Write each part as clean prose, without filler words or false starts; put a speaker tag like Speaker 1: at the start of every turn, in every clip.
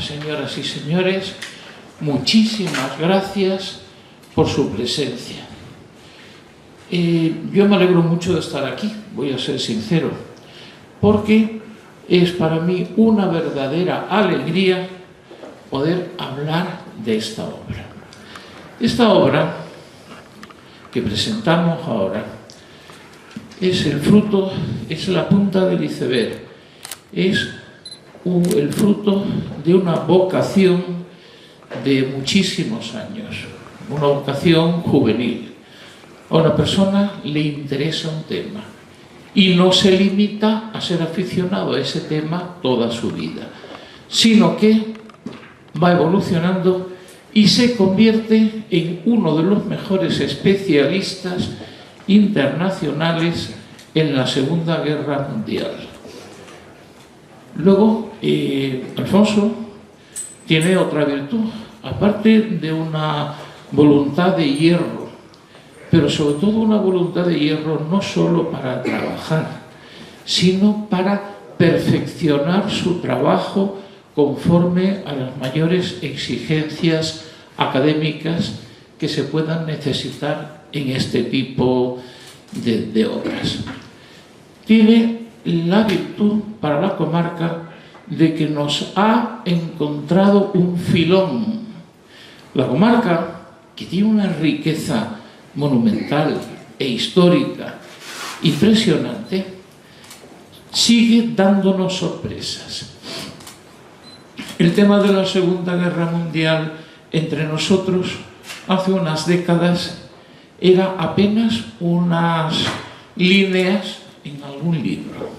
Speaker 1: señoras y señores, muchísimas gracias por su presencia. Yo me alegro mucho de estar aquí, voy a ser sincero, porque es para mí una verdadera alegría poder hablar de esta obra. Esta obra que presentamos ahora es el fruto, es la punta del iceberg, es el fruto de una vocación de muchísimos años, una vocación juvenil. A una persona le interesa un tema y no se limita a ser aficionado a ese tema toda su vida, sino que va evolucionando y se convierte en uno de los mejores especialistas internacionales en la Segunda Guerra Mundial. Luego, Alfonso tiene otra virtud, aparte de una voluntad de hierro, pero sobre todo una voluntad de hierro no solo para trabajar, sino para perfeccionar su trabajo conforme a las mayores exigencias académicas que se puedan necesitar en este tipo de obras. Tiene la virtud para la comarca de que nos ha encontrado un filón. La comarca, que tiene una riqueza monumental e histórica impresionante, sigue dándonos sorpresas. El tema de la Segunda Guerra Mundial entre nosotros hace unas décadas era apenas unas líneas en algún libro.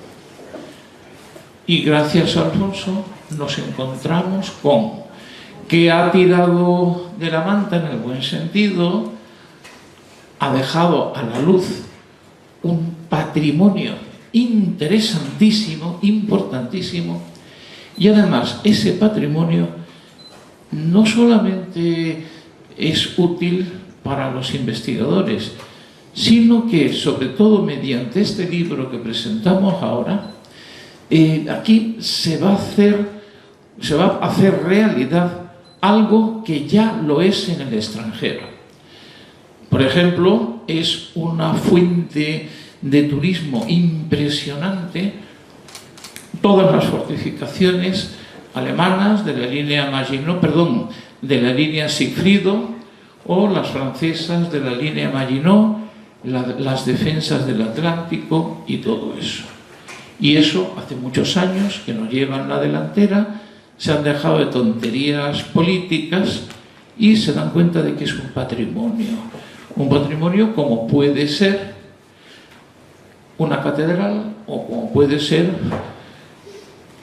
Speaker 1: Y gracias a Alfonso nos encontramos con que ha tirado de la manta en el buen sentido, ha dejado a la luz un patrimonio interesantísimo, importantísimo, y además ese patrimonio no solamente es útil para los investigadores, sino que, sobre todo mediante este libro que presentamos ahora, aquí se va a hacer realidad algo que ya lo es en el extranjero. Por ejemplo, es una fuente de turismo impresionante todas las fortificaciones alemanas de la línea Maginot, de la línea Sigfrido, o las francesas de la línea Maginot, las defensas del Atlántico y todo eso. Y eso hace muchos años que nos llevan la delantera, se han dejado de tonterías políticas y se dan cuenta de que es un patrimonio como puede ser una catedral o como puede ser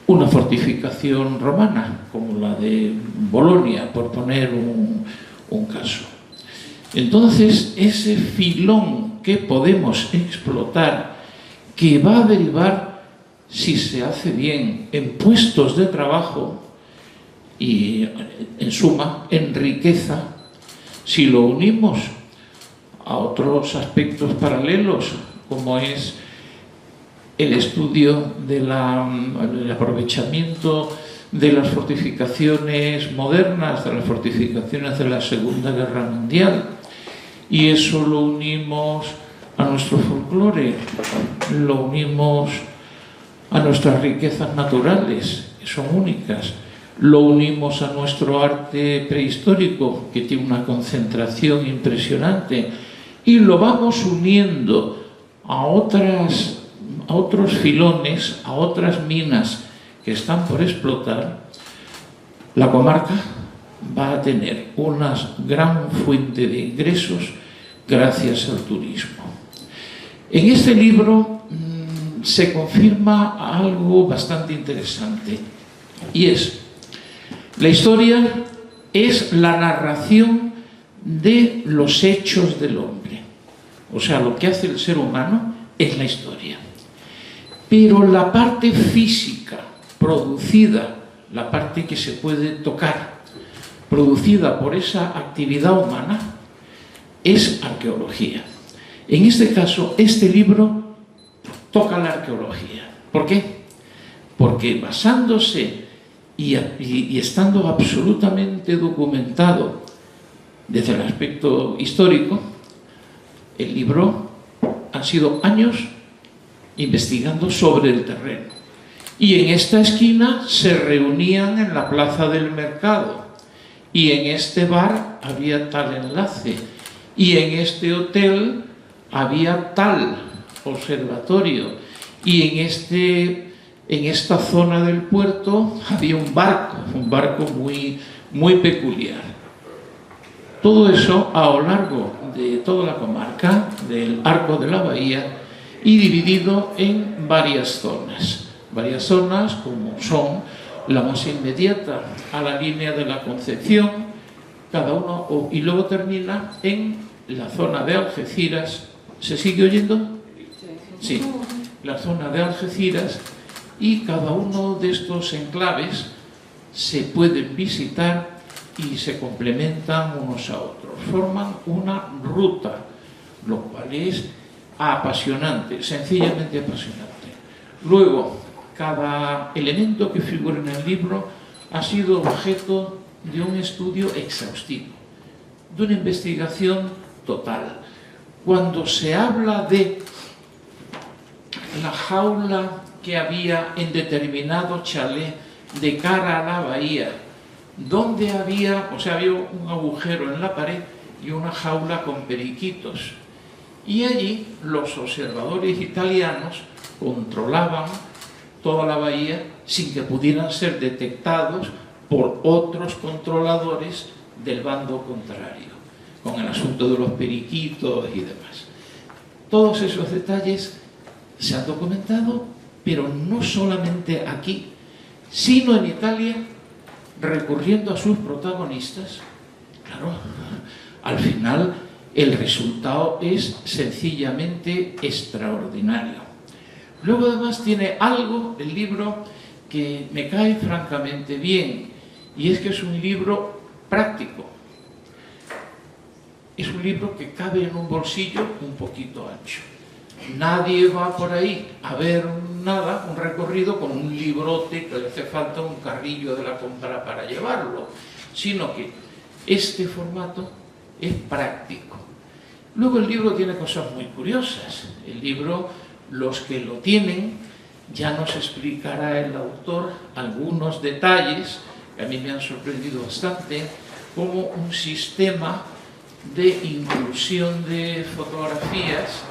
Speaker 1: una fortificación romana, como la de Bolonia, por poner un caso. Entonces, ese filón que podemos explotar, que va a derivar, si se hace bien, en puestos de trabajo y, en suma, en riqueza, si lo unimos a otros aspectos paralelos, como es el estudio del aprovechamiento de las fortificaciones modernas, de las fortificaciones de la Segunda Guerra Mundial, y eso lo unimos a nuestro folclore, lo unimos a nuestras riquezas naturales, que son únicas, lo unimos a nuestro arte prehistórico, que tiene una concentración impresionante, y lo vamos uniendo a otros filones, a otras minas que están por explotar. La comarca va a tener una gran fuente de ingresos gracias al turismo. En este libro se confirma algo bastante interesante, y es: la historia es la narración de los hechos del hombre. O sea, lo que hace el ser humano es la historia. Pero la parte física producida, la parte que se puede tocar, producida por esa actividad humana, es arqueología. En este caso, este libro toca la arqueología. ¿Por qué? Porque basándose y estando absolutamente documentado desde el aspecto histórico, el libro han sido años investigando sobre el terreno. Y en esta esquina se reunían en la plaza del mercado, y en este bar había tal enlace, y en este hotel había tal observatorio, y en esta zona del puerto había un barco muy, muy peculiar. Todo eso a lo largo de toda la comarca del Arco de la Bahía y dividido en varias zonas como son la más inmediata a la línea de la Concepción, cada uno, y luego termina en la zona de Algeciras. ¿Se sigue oyendo? Sí, la zona de Algeciras, y cada uno de estos enclaves se pueden visitar y se complementan unos a otros, forman una ruta, lo cual es apasionante, sencillamente apasionante. Luego, cada elemento que figura en el libro ha sido objeto de un estudio exhaustivo, de una investigación total. Cuando se habla de la jaula que había en determinado chalet de cara a la bahía, donde había un agujero en la pared y una jaula con periquitos. Y allí los observadores italianos controlaban toda la bahía sin que pudieran ser detectados por otros controladores del bando contrario, con el asunto de los periquitos y demás. Todos esos detalles se han documentado, pero no solamente aquí, sino en Italia, recurriendo a sus protagonistas. Claro, al final el resultado es sencillamente extraordinario. Luego además tiene algo, el libro, que me cae francamente bien, y es que es un libro práctico. Es un libro que cabe en un bolsillo un poquito ancho. Nadie va por ahí a ver nada, un recorrido con un librote que le hace falta un carrillo de la compra para llevarlo, sino que este formato es práctico. Luego el libro tiene cosas muy curiosas. El libro, los que lo tienen, ya nos explicará el autor algunos detalles que a mí me han sorprendido bastante, como un sistema de inclusión de fotografías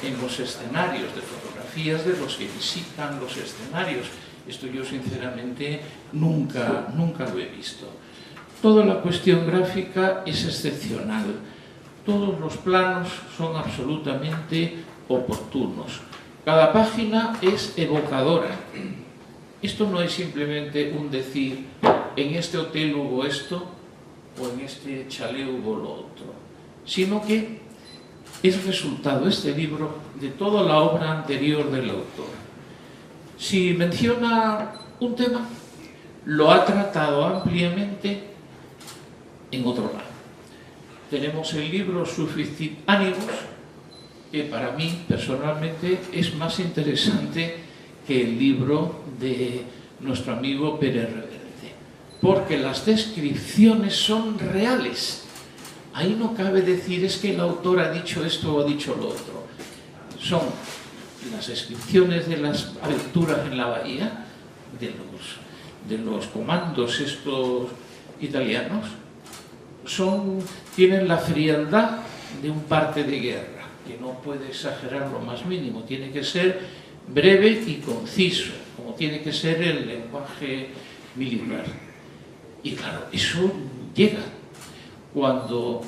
Speaker 1: en los escenarios, de fotografías de los que visitan los escenarios. Esto yo sinceramente nunca lo he visto. Toda la cuestión gráfica es excepcional. Todos los planos son absolutamente oportunos. Cada página es evocadora. Esto no es simplemente un decir, en este hotel hubo esto o en este chalet hubo lo otro, sino que es resultado este libro de toda la obra anterior del autor. Si menciona un tema, lo ha tratado ampliamente en otro lado. Tenemos el libro Sufficit Animus, que para mí personalmente es más interesante que el libro de nuestro amigo Pérez Reverte, porque las descripciones son reales. Ahí no cabe decir es que el autor ha dicho esto o ha dicho lo otro. Son las descripciones de las aventuras en la bahía, de los comandos estos italianos, tienen la frialdad de un parte de guerra, que no puede exagerar lo más mínimo, tiene que ser breve y conciso, como tiene que ser el lenguaje militar. Y claro, eso llega cuando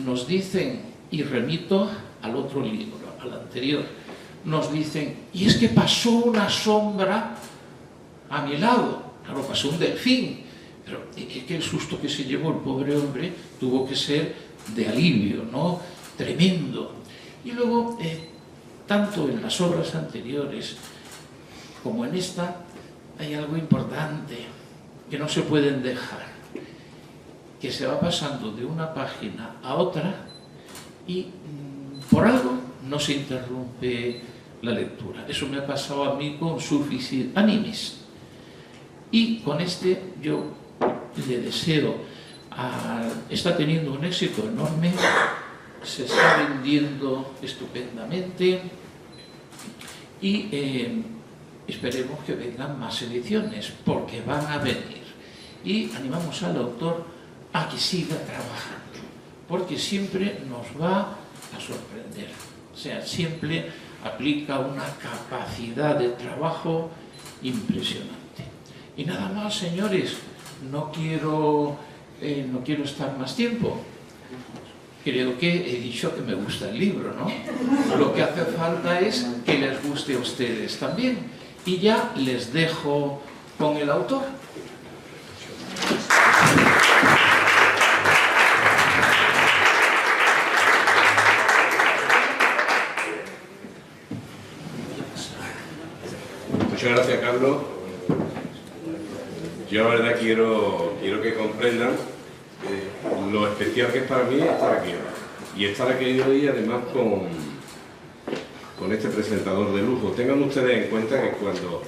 Speaker 1: nos dicen, y remito al otro libro, al anterior, nos dicen, y es que pasó una sombra a mi lado. Claro, pasó un delfín, pero es que el susto que se llevó el pobre hombre tuvo que ser de alivio, ¿no? Tremendo. Y luego, tanto en las obras anteriores como en esta, hay algo importante que no se pueden dejar, que se va pasando de una página a otra y por algo no se interrumpe la lectura. Eso me ha pasado a mí con Sufficit Animis. Y con este yo le deseo, está teniendo un éxito enorme, se está vendiendo estupendamente y esperemos que vengan más ediciones, porque van a venir. Y animamos al autor a que siga trabajando, porque siempre nos va a sorprender. O sea, siempre aplica una capacidad de trabajo impresionante. Y nada más, señores, no quiero estar más tiempo. Creo que he dicho que me gusta el libro, ¿no? Lo que hace falta es que les guste a ustedes también. Y ya les dejo con el autor.
Speaker 2: Muchas gracias, Carlos. Yo la verdad quiero que comprendan lo especial que es para mí estar aquí hoy. Y estar aquí hoy además con este presentador de lujo. Tengan ustedes en cuenta que cuando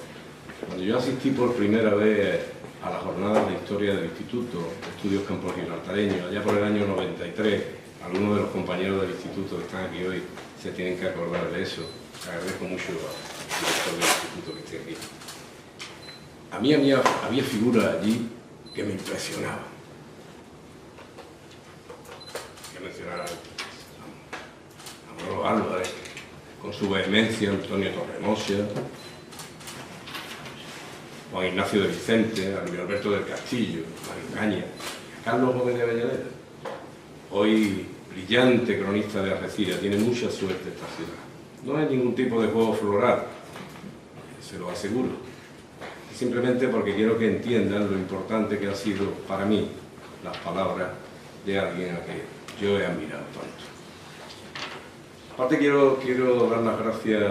Speaker 2: yo asistí por primera vez a las jornadas de historia del Instituto de Estudios Campos Gibraltareños, allá por el año 93, algunos de los compañeros del instituto que están aquí hoy se tienen que acordar de eso. Agradezco mucho al director del instituto que esté aquí. A mí había figuras allí que me impresionaban. Hay que mencionar a Manolo Álvarez, con su vehemencia, Antonio Torremosia, Juan Ignacio de Vicente, a Luis Alberto del Castillo, Mario Caña, Carlos Gómez de Avellaneda, hoy brillante cronista de Algeciras. Tiene mucha suerte esta ciudad. No es ningún tipo de juego floral, se lo aseguro. Simplemente porque quiero que entiendan lo importante que ha sido para mí las palabras de alguien a que yo he admirado tanto. Aparte quiero dar las gracias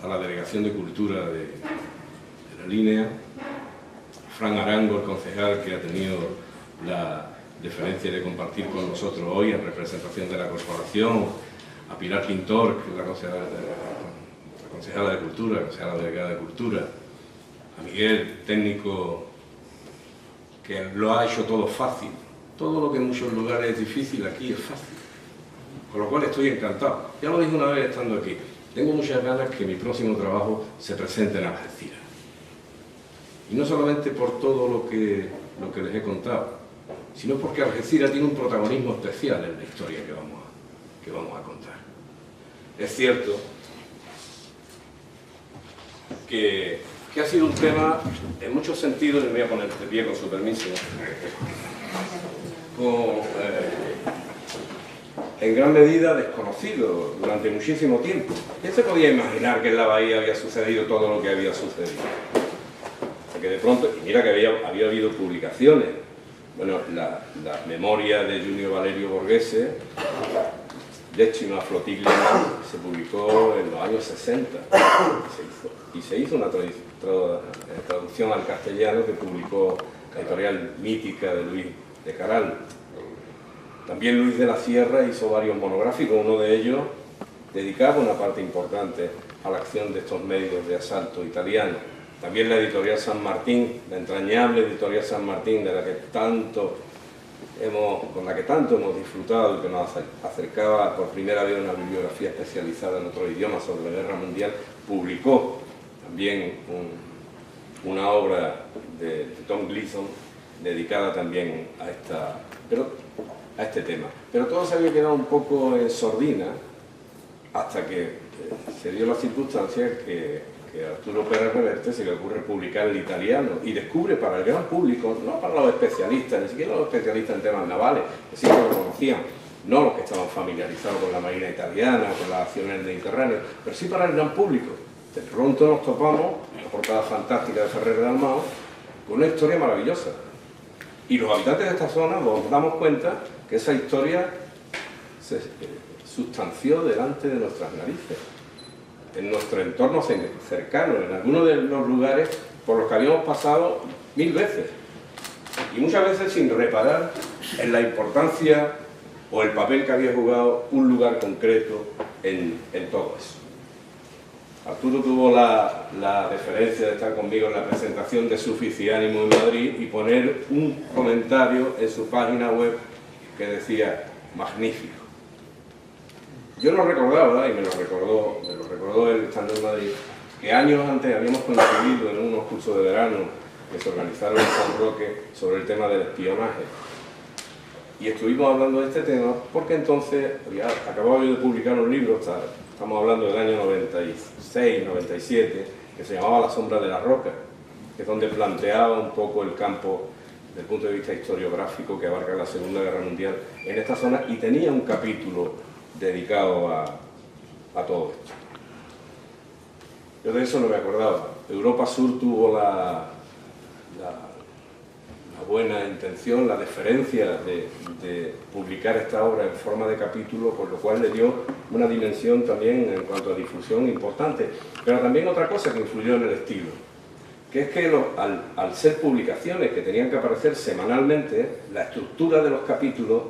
Speaker 2: a la Delegación de Cultura de la Línea, Fran Arango, el concejal que ha tenido la deferencia de compartir con nosotros hoy en representación de la corporación, a Pilar Pintor, que es la concejala de Cultura, la concejala delegada de Cultura, a Miguel, técnico, que lo ha hecho todo fácil. Todo lo que en muchos lugares es difícil, aquí es fácil. Con lo cual estoy encantado. Ya lo dije una vez estando aquí. Tengo muchas ganas que mi próximo trabajo se presente en Algeciras. Y no solamente por todo lo que les he contado, sino porque Algeciras tiene un protagonismo especial en la historia que vamos a contar. Es cierto que ha sido un tema, en muchos sentidos, le voy a poner de pie con su permiso, en gran medida desconocido durante muchísimo tiempo. ¿Quién se podía imaginar que en la Bahía había sucedido todo lo que había sucedido? Porque de pronto, y mira que había habido publicaciones, bueno, la memoria de Junior Valerio Borghese, Décima Flotilla, se publicó en los años 60 y se hizo una traducción al castellano que publicó la editorial mítica de Luis de Caral. También Luis de la Sierra hizo varios monográficos, uno de ellos dedicado una parte importante a la acción de estos medios de asalto italianos. También la editorial San Martín, la entrañable editorial San Martín, con la que tanto hemos disfrutado y que nos acercaba por primera vez una bibliografía especializada en otro idioma sobre la Guerra Mundial, publicó también una obra de Tom Gleason dedicada también a este tema. Pero todo se había quedado un poco en sordina hasta que se dio la circunstancia que a Arturo Pérez Reverte se le ocurre publicar el italiano y descubre para el gran público, no para los especialistas, ni siquiera los especialistas en temas navales, que sí que lo conocían, no los que estaban familiarizados con la marina italiana, con las acciones del Mediterráneo, pero sí para el gran público. De pronto nos topamos, en la portada fantástica de Ferrer de Dalmau, con una historia maravillosa. Y los habitantes de esta zona nos damos cuenta que esa historia se sustanció delante de nuestras narices, en nuestro entorno cercano, en algunos de los lugares por los que habíamos pasado 1000 veces. Y muchas veces sin reparar en la importancia o el papel que había jugado un lugar concreto en todo eso. Arturo tuvo la deferencia de estar conmigo en la presentación de Sufis y Ánimo en Madrid y poner un comentario en su página web que decía, magnífico. Yo no recordaba, y me lo recordó él estando en Madrid, que años antes habíamos coincidido en unos cursos de verano que se organizaron en San Roque sobre el tema del espionaje. Y estuvimos hablando de este tema porque entonces acababa yo de publicar un libro, estamos hablando del año 96, 97, que se llamaba La sombra de la roca, que es donde planteaba un poco el campo desde el punto de vista historiográfico que abarca la Segunda Guerra Mundial en esta zona, y tenía un capítulo dedicado a todo esto. Yo de eso no me acordaba. Europa Sur tuvo la buena intención, la deferencia de publicar esta obra en forma de capítulo, por lo cual le dio una dimensión también en cuanto a difusión importante. Pero también otra cosa que influyó en el estilo, que es que al ser publicaciones que tenían que aparecer semanalmente, la estructura de los capítulos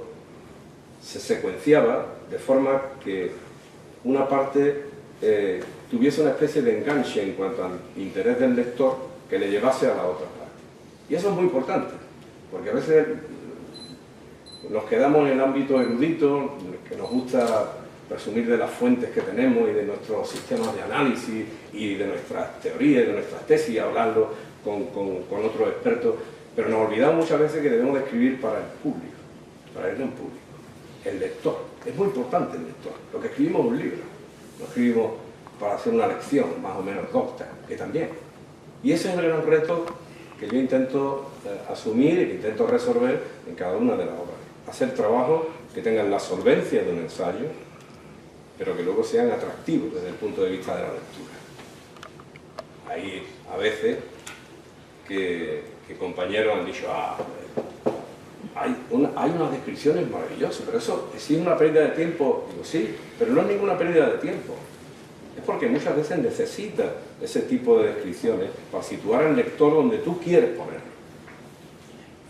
Speaker 2: se secuenciaba de forma que una parte tuviese una especie de enganche en cuanto al interés del lector que le llevase a la otra parte. Y eso es muy importante, porque a veces nos quedamos en el ámbito erudito, que nos gusta presumir de las fuentes que tenemos y de nuestros sistemas de análisis y de nuestras teorías y de nuestras tesis, y hablarlo con otros expertos, pero nos olvidamos muchas veces que debemos de escribir para el público, para el gran público, el lector. Es muy importante el lector. Lo que escribimos es un libro, lo escribimos para hacer una lección, más o menos docta, que también. Y ese es el gran reto que yo intento asumir y que intento resolver en cada una de las obras. Hacer trabajos que tengan la solvencia de un ensayo, pero que luego sean atractivos desde el punto de vista de la lectura. Hay a veces que compañeros han dicho, hay unas descripciones maravillosas, pero eso sí es una pérdida de tiempo. Digo, sí, pero no es ninguna pérdida de tiempo. Es porque muchas veces necesitas ese tipo de descripciones para situar al lector donde tú quieres ponerlo.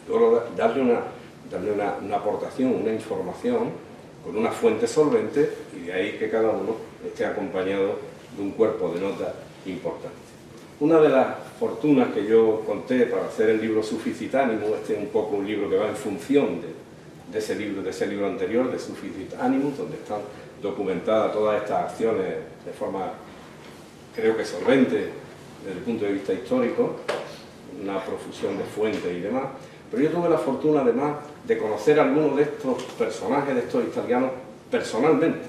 Speaker 2: Luego darle una aportación, una información con una fuente solvente, y de ahí que cada uno esté acompañado de un cuerpo de notas importante. Una de las fortunas que yo conté para hacer el libro Sufficit Animus, este es un poco un libro que va en función de ese libro anterior, de Sufficit Animus, donde están documentadas todas estas acciones de forma, creo que solvente, desde el punto de vista histórico, una profusión de fuentes y demás. Pero yo tuve la fortuna, además, de conocer a algunos de estos personajes, de estos italianos, personalmente.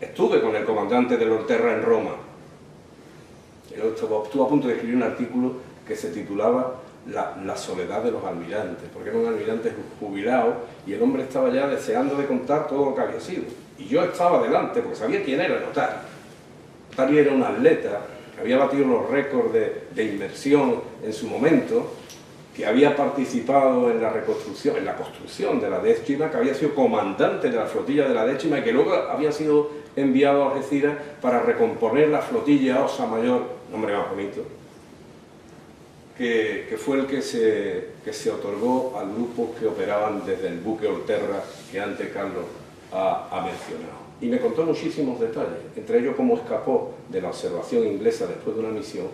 Speaker 2: Estuve con el comandante de Orterra en Roma. Estuve a punto de escribir un artículo que se titulaba La soledad de los almirantes, porque era un almirante jubilado y el hombre estaba ya deseando de contar todo lo que había sido. Y yo estaba delante, porque sabía quién era Notari. Notari era un atleta que había batido los récords de inmersión en su momento, que había participado en la reconstrucción, en la construcción de la Décima, que había sido comandante de la flotilla de la Décima y que luego había sido enviado a Algeciras para recomponer la flotilla Osa Mayor, nombre más bonito, que fue el que se otorgó al grupo que operaban desde el buque Orterra, que antes Carlos ha mencionado. Y me contó muchísimos detalles, entre ellos cómo escapó de la observación inglesa después de una misión,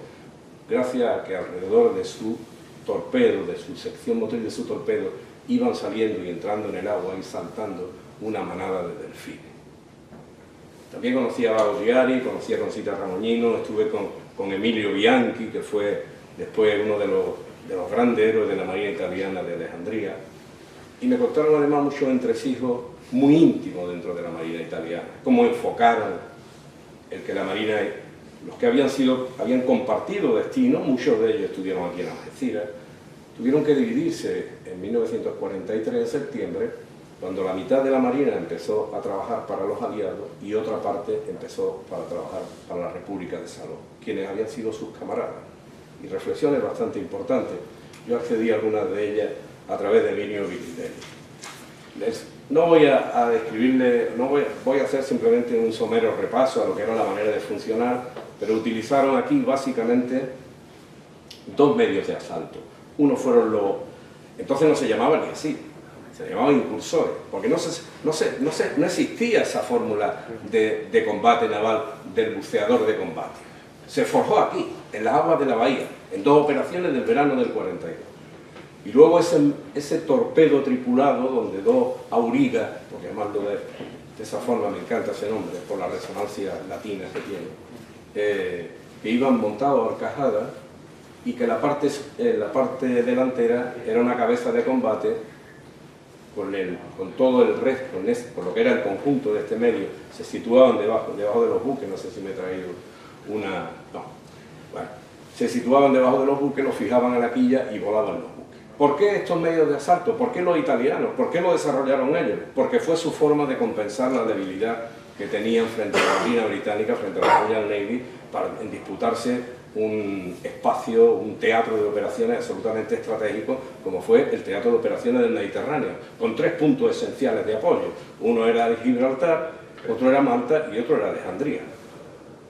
Speaker 2: gracias a que alrededor de su torpedo, de su sección motriz de su torpedo, iban saliendo y entrando en el agua y saltando una manada de delfines. También conocí a Baudriari, conocí a Rosita Ramoñino, estuve con Emilio Bianchi, que fue después uno de los grandes héroes de la Marina italiana de Alejandría, y me contaron además muchos entresijos muy íntimos dentro de la Marina italiana, cómo enfocaron el que la Marina, los que habían compartido destino, muchos de ellos estuvieron aquí en Algeciras, tuvieron que dividirse en 1943, en septiembre, cuando la mitad de la Marina empezó a trabajar para los aliados y otra parte empezó para trabajar para la República de Saló, quienes habían sido sus camaradas. Y reflexiones bastante importantes. Yo accedí a algunas de ellas a través de Emilio Vititelli. No voy a describirle, voy a hacer simplemente un somero repaso a lo que era la manera de funcionar, pero utilizaron aquí básicamente dos medios de asalto. Uno fueron entonces no se llamaban ni así, se llamaban incursores, porque no se no existía esa fórmula de combate naval del buceador de combate. Se forjó aquí, en las aguas de la bahía, en 2 operaciones del verano del 42. Y luego ese torpedo tripulado, donde 2 aurigas, por llamarlo de esa forma, me encanta ese nombre, por la resonancia latina que tiene, que iban montados a horcajadas, y que la parte delantera era una cabeza de combate con todo el resto, con lo que era el conjunto de este medio, se situaban debajo de los buques. No sé si me he traído una... No. Bueno, se situaban debajo de los buques, los fijaban a la quilla y volaban los buques. ¿Por qué estos medios de asalto? ¿Por qué los italianos? ¿Por qué lo desarrollaron ellos? Porque fue su forma de compensar la debilidad que tenían frente a la Marina Británica, frente a la Royal Navy, en disputarse un espacio, un teatro de operaciones absolutamente estratégico, como fue el teatro de operaciones del Mediterráneo, con 3 puntos esenciales de apoyo. Uno era Gibraltar, otro era Malta y otro era Alejandría.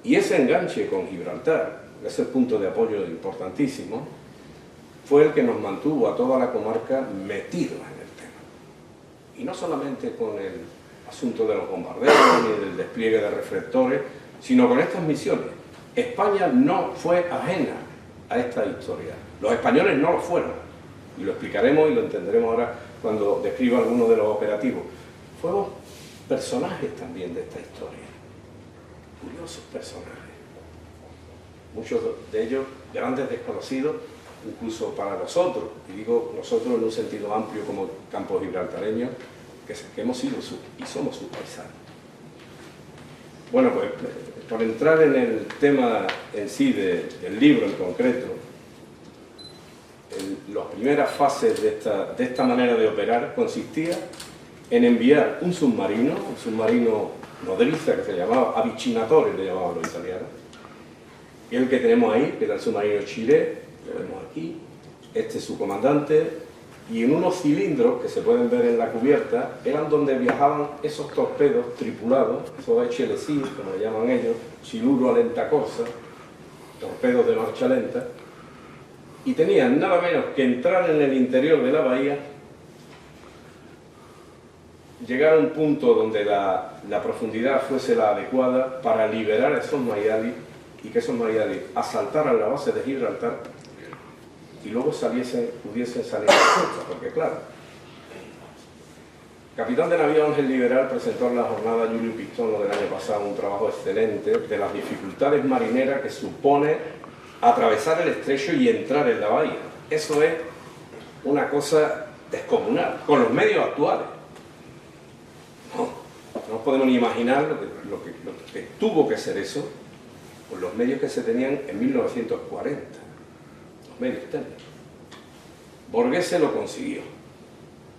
Speaker 2: Y ese enganche con Gibraltar, ese punto de apoyo importantísimo, fue el que nos mantuvo a toda la comarca metidos en el tema. Y no solamente con el asunto de los bombardeos ni del despliegue de reflectores, sino con estas misiones. España no fue ajena a esta historia. Los españoles no lo fueron. Y lo explicaremos y lo entenderemos ahora cuando describa algunos de los operativos. Fueron personajes también de esta historia. Curiosos personajes. Muchos de ellos grandes desconocidos, incluso para nosotros. Y digo nosotros en un sentido amplio como campos gibraltareños, que hemos sido y somos sus paisanos. Bueno, pues por entrar en el tema en sí del libro en concreto, las primeras fases de esta manera de operar consistía en enviar un submarino nodriza que se llamaba Avicinatori, le llamaban los italianos, y el que tenemos ahí, que era el submarino Chile, lo vemos aquí, este es su comandante, y en unos cilindros que se pueden ver en la cubierta eran donde viajaban esos torpedos tripulados, esos HLC, como le llaman ellos, siluro a lenta corsa, torpedos de marcha lenta, y tenían nada menos que entrar en el interior de la bahía, llegar a un punto donde la profundidad fuese la adecuada para liberar a esos Maiali y que esos Maiali asaltaran la base de Gibraltar y luego pudiesen salir a la costa, porque claro, capitán de navío Ángel Liberal presentó en la jornada Julio Pistono del año pasado un trabajo excelente de las dificultades marineras que supone atravesar el estrecho y entrar en la bahía. Eso es una cosa descomunal, con los medios actuales. No podemos ni imaginar lo que tuvo que ser eso con los medios que se tenían en 1940. Medios técnicos. Borghese lo consiguió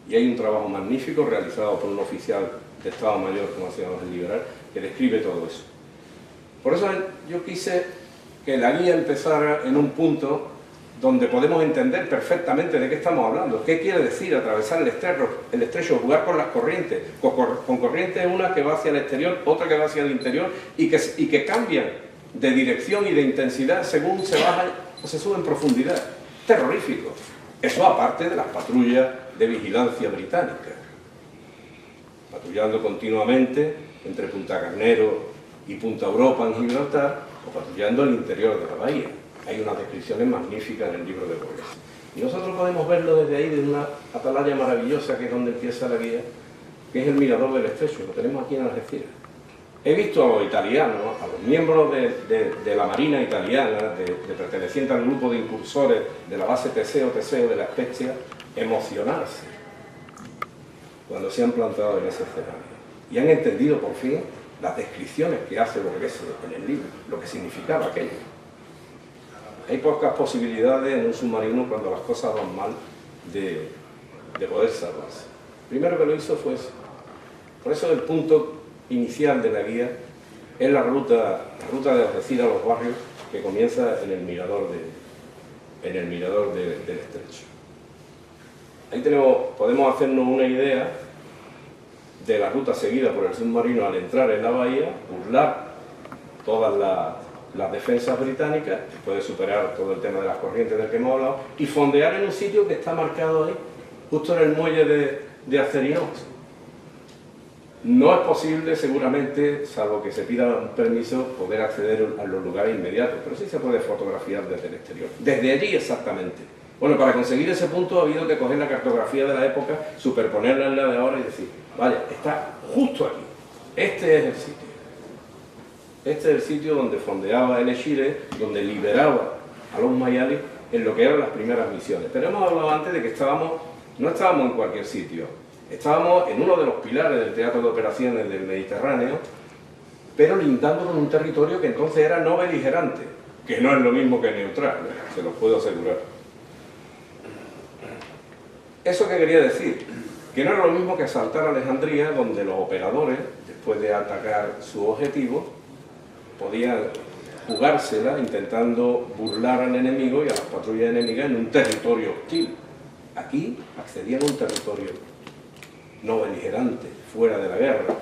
Speaker 2: y hay un trabajo magnífico realizado por un oficial de Estado Mayor como se llama el Liberal que describe todo eso. Por eso yo quise que la guía empezara en un punto donde podemos entender perfectamente de qué estamos hablando, qué quiere decir atravesar el estrecho, jugar con las corrientes, con corrientes una que va hacia el exterior, otra que va hacia el interior y que cambian de dirección y de intensidad según se baja o se sube en profundidad. Terrorífico. Eso aparte de las patrullas de vigilancia británicas, patrullando continuamente entre Punta Carnero y Punta Europa en Gibraltar, o patrullando el interior de la bahía. Hay unas descripciones magníficas en el libro de Borghese. Y nosotros podemos verlo desde ahí, de una atalaya maravillosa que es donde empieza la guía, que es el mirador del estrecho, lo tenemos aquí en Algeciras. He visto a los italianos, a los miembros de la Marina italiana, pertenecientes al grupo de incursores de la base Teseo de la Spezia, emocionarse cuando se han plantado en ese escenario. Y han entendido por fin las descripciones que hace Borghese en el libro, lo que significaba aquello. Hay pocas posibilidades en un submarino cuando las cosas van mal de poder salvarse. Primero que lo hizo fue eso. Por eso el punto inicial de la guía es la ruta de Algeciras a los barrios que comienza en el mirador del estrecho. Ahí podemos hacernos una idea de la ruta seguida por el submarino al entrar en la bahía, burlar todas las defensas británicas, después de superar todo el tema de las corrientes del que hemos hablado, y fondear en un sitio que está marcado ahí, justo en el muelle de Acerinox. No es posible, seguramente, salvo que se pida un permiso, poder acceder a los lugares inmediatos, pero sí se puede fotografiar desde el exterior. Desde allí exactamente. Bueno, para conseguir ese punto ha habido que coger la cartografía de la época, superponerla en la de ahora y decir, vaya, está justo aquí. Este es el sitio. Este es el sitio donde fondeaba el Chile, donde liberaba a los mayales en lo que eran las primeras misiones. Pero hemos hablado antes de que no estábamos en cualquier sitio. Estábamos en uno de los pilares del teatro de operaciones del Mediterráneo, pero lindando con un territorio que entonces era no beligerante, que no es lo mismo que neutral, se los puedo asegurar. ¿Eso qué quería decir? Que no era lo mismo que asaltar Alejandría, donde los operadores, después de atacar su objetivo, podían jugársela intentando burlar al enemigo y a las patrullas enemigas en un territorio hostil. Aquí accedían a un territorio no beligerante, fuera de la guerra.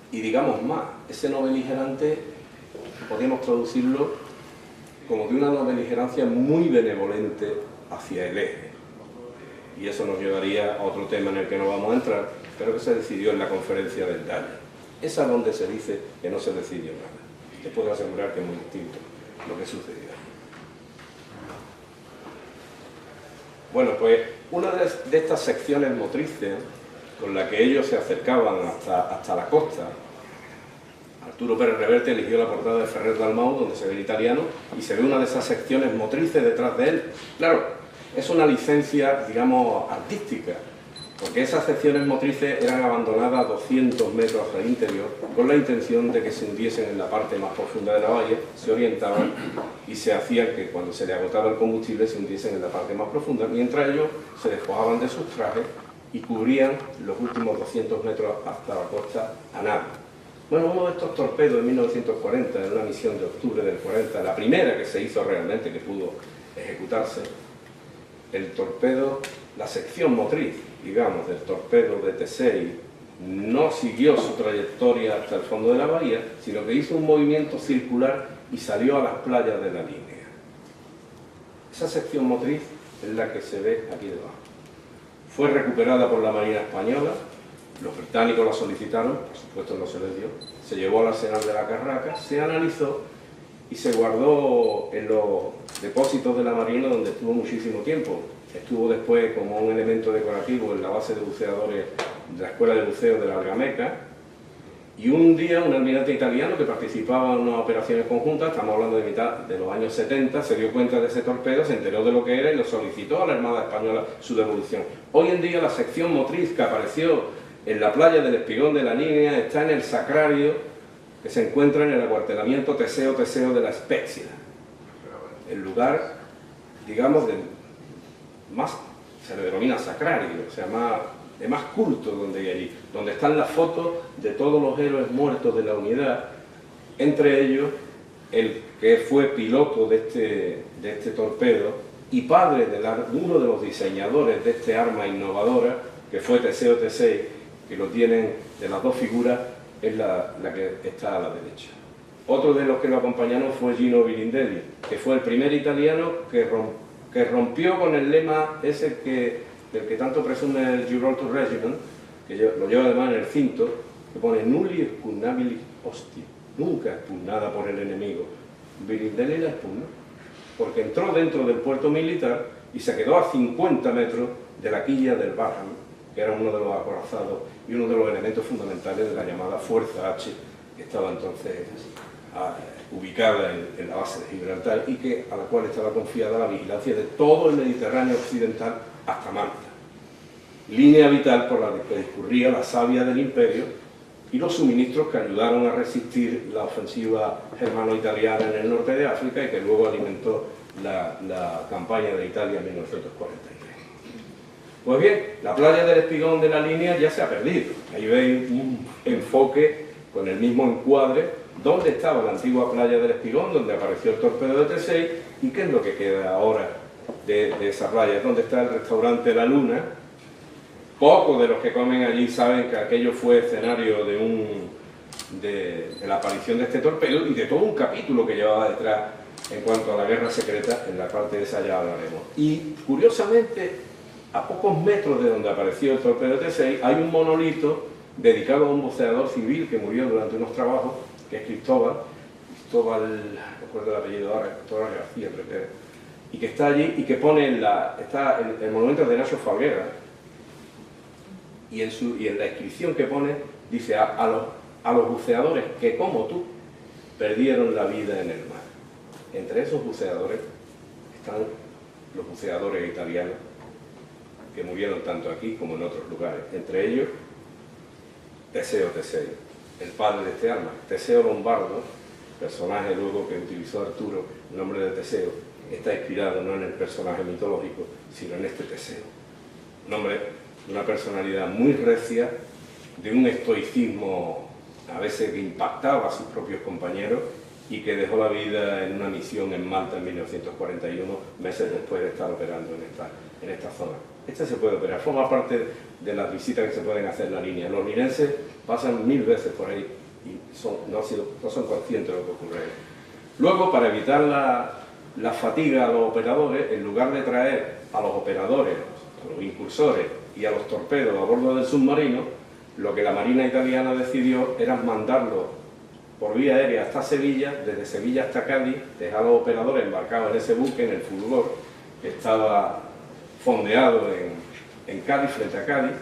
Speaker 2: Y digamos más, ese no beligerante podríamos traducirlo como de una no beligerancia muy benevolente hacia el eje. Y eso nos llevaría a otro tema en el que no vamos a entrar, pero que se decidió en la conferencia del Dalle. Esa es donde se dice que no se decidió nada. Te puedo asegurar que es muy distinto lo que sucedió. Bueno, pues una de estas secciones motrices con la que ellos se acercaban hasta la costa, Arturo Pérez Reverte eligió la portada de Ferrer Dalmau, donde se ve el italiano, y se ve una de esas secciones motrices detrás de él. Claro, es una licencia, digamos, artística, porque esas secciones motrices eran abandonadas a 200 metros al interior, con la intención de que se hundiesen en la parte más profunda de la bahía, se orientaban y se hacían que cuando se le agotaba el combustible se hundiesen en la parte más profunda, mientras ellos se despojaban de sus trajes y cubrían los últimos 200 metros hasta la costa a nada. Bueno, uno de estos torpedos en 1940, en una misión de octubre del 40, la primera que se hizo realmente, que pudo ejecutarse, el torpedo, la sección motriz, digamos, del torpedo de T6, no siguió su trayectoria hasta el fondo de la bahía, sino que hizo un movimiento circular y salió a las playas de la línea. Esa sección motriz es la que se ve aquí debajo. Fue recuperada por la Marina Española, los británicos la solicitaron, por supuesto no se les dio, se llevó al arsenal de la Carraca, se analizó y se guardó en los depósitos de la Marina, donde estuvo muchísimo tiempo. Estuvo después como un elemento decorativo en la base de buceadores de la Escuela de Buceo de la Algameca, y un día un almirante italiano que participaba en unas operaciones conjuntas, estamos hablando de mitad de los años 70, se dio cuenta de ese torpedo, se enteró de lo que era y lo solicitó a la Armada Española su devolución. Hoy en día la sección motriz que apareció en la playa del Espigón de la Línea está en el sacrario que se encuentra en el acuartelamiento Teseo de la Spezia, el lugar, digamos, más, se le denomina sacrario, o sea, de más culto donde hay allí, donde están las fotos de todos los héroes muertos de la unidad, entre ellos el que fue piloto de este torpedo y padre de uno de los diseñadores de este arma innovadora, que fue Teseo T6, que lo tienen de las dos figuras, es la que está a la derecha. Otro de los que lo acompañaron fue Gino Birindelli, que fue el primer italiano que rompió con el lema ese del que tanto presume el Gibraltar Regiment, que lo lleva además en el cinto, que pone nulli expugnabili hosti, nunca expugnada por el enemigo. Birindelli la expugnó, porque entró dentro del puerto militar y se quedó a 50 metros de la quilla del Barham, que era uno de los acorazados y uno de los elementos fundamentales de la llamada Fuerza H, que estaba entonces ubicada en la base de Gibraltar y a la cual estaba confiada la vigilancia de todo el Mediterráneo occidental hasta Malta. Línea vital por la que discurría la savia del imperio y los suministros que ayudaron a resistir la ofensiva germano-italiana en el norte de África y que luego alimentó la campaña de Italia en 1943. Pues bien, la playa del Espigón de la Línea ya se ha perdido. Ahí veis un enfoque con el mismo encuadre dónde estaba la antigua playa del Espigón, donde apareció el torpedo de T6 y qué es lo que queda ahora de esa playa, donde está el restaurante La Luna. Pocos de los que comen allí saben que aquello fue escenario de la aparición de este torpedo y de todo un capítulo que llevaba detrás en cuanto a la guerra secreta. En la parte de esa ya hablaremos. Y curiosamente, a pocos metros de donde apareció el torpedo T6 hay un monolito dedicado a un buceador civil que murió durante unos trabajos, que es Cristóbal, no recuerdo el apellido ahora, Cristóbal García, creo que era, y que está allí y que pone el monumento de Ignacio Falguera, y en la inscripción que pone, dice a los buceadores que, como tú, perdieron la vida en el mar. Entre esos buceadores están los buceadores italianos, que murieron tanto aquí como en otros lugares. Entre ellos, Teseo, el padre de este arma. Teseo Lombardo, personaje luego que utilizó Arturo, el nombre de Teseo, está inspirado no en el personaje mitológico, sino en este Teseo. Un hombre de una personalidad muy recia, de un estoicismo a veces que impactaba a sus propios compañeros y que dejó la vida en una misión en Malta en 1941, meses después de estar operando en esta zona. Este se puede operar, forma parte de las visitas que se pueden hacer en la línea. Los linenses pasan 1000 veces por ahí y no son conscientes de lo que ocurre ahí. Luego, para evitar la fatiga a los operadores, en lugar de traer a los operadores, a los impulsores y a los torpedos a bordo del submarino, lo que la Marina italiana decidió era mandarlos por vía aérea hasta Sevilla, desde Sevilla hasta Cádiz, dejar a los operadores embarcados en ese buque, en el Fulgor, que estaba fondeado en Cádiz, frente a Cádiz,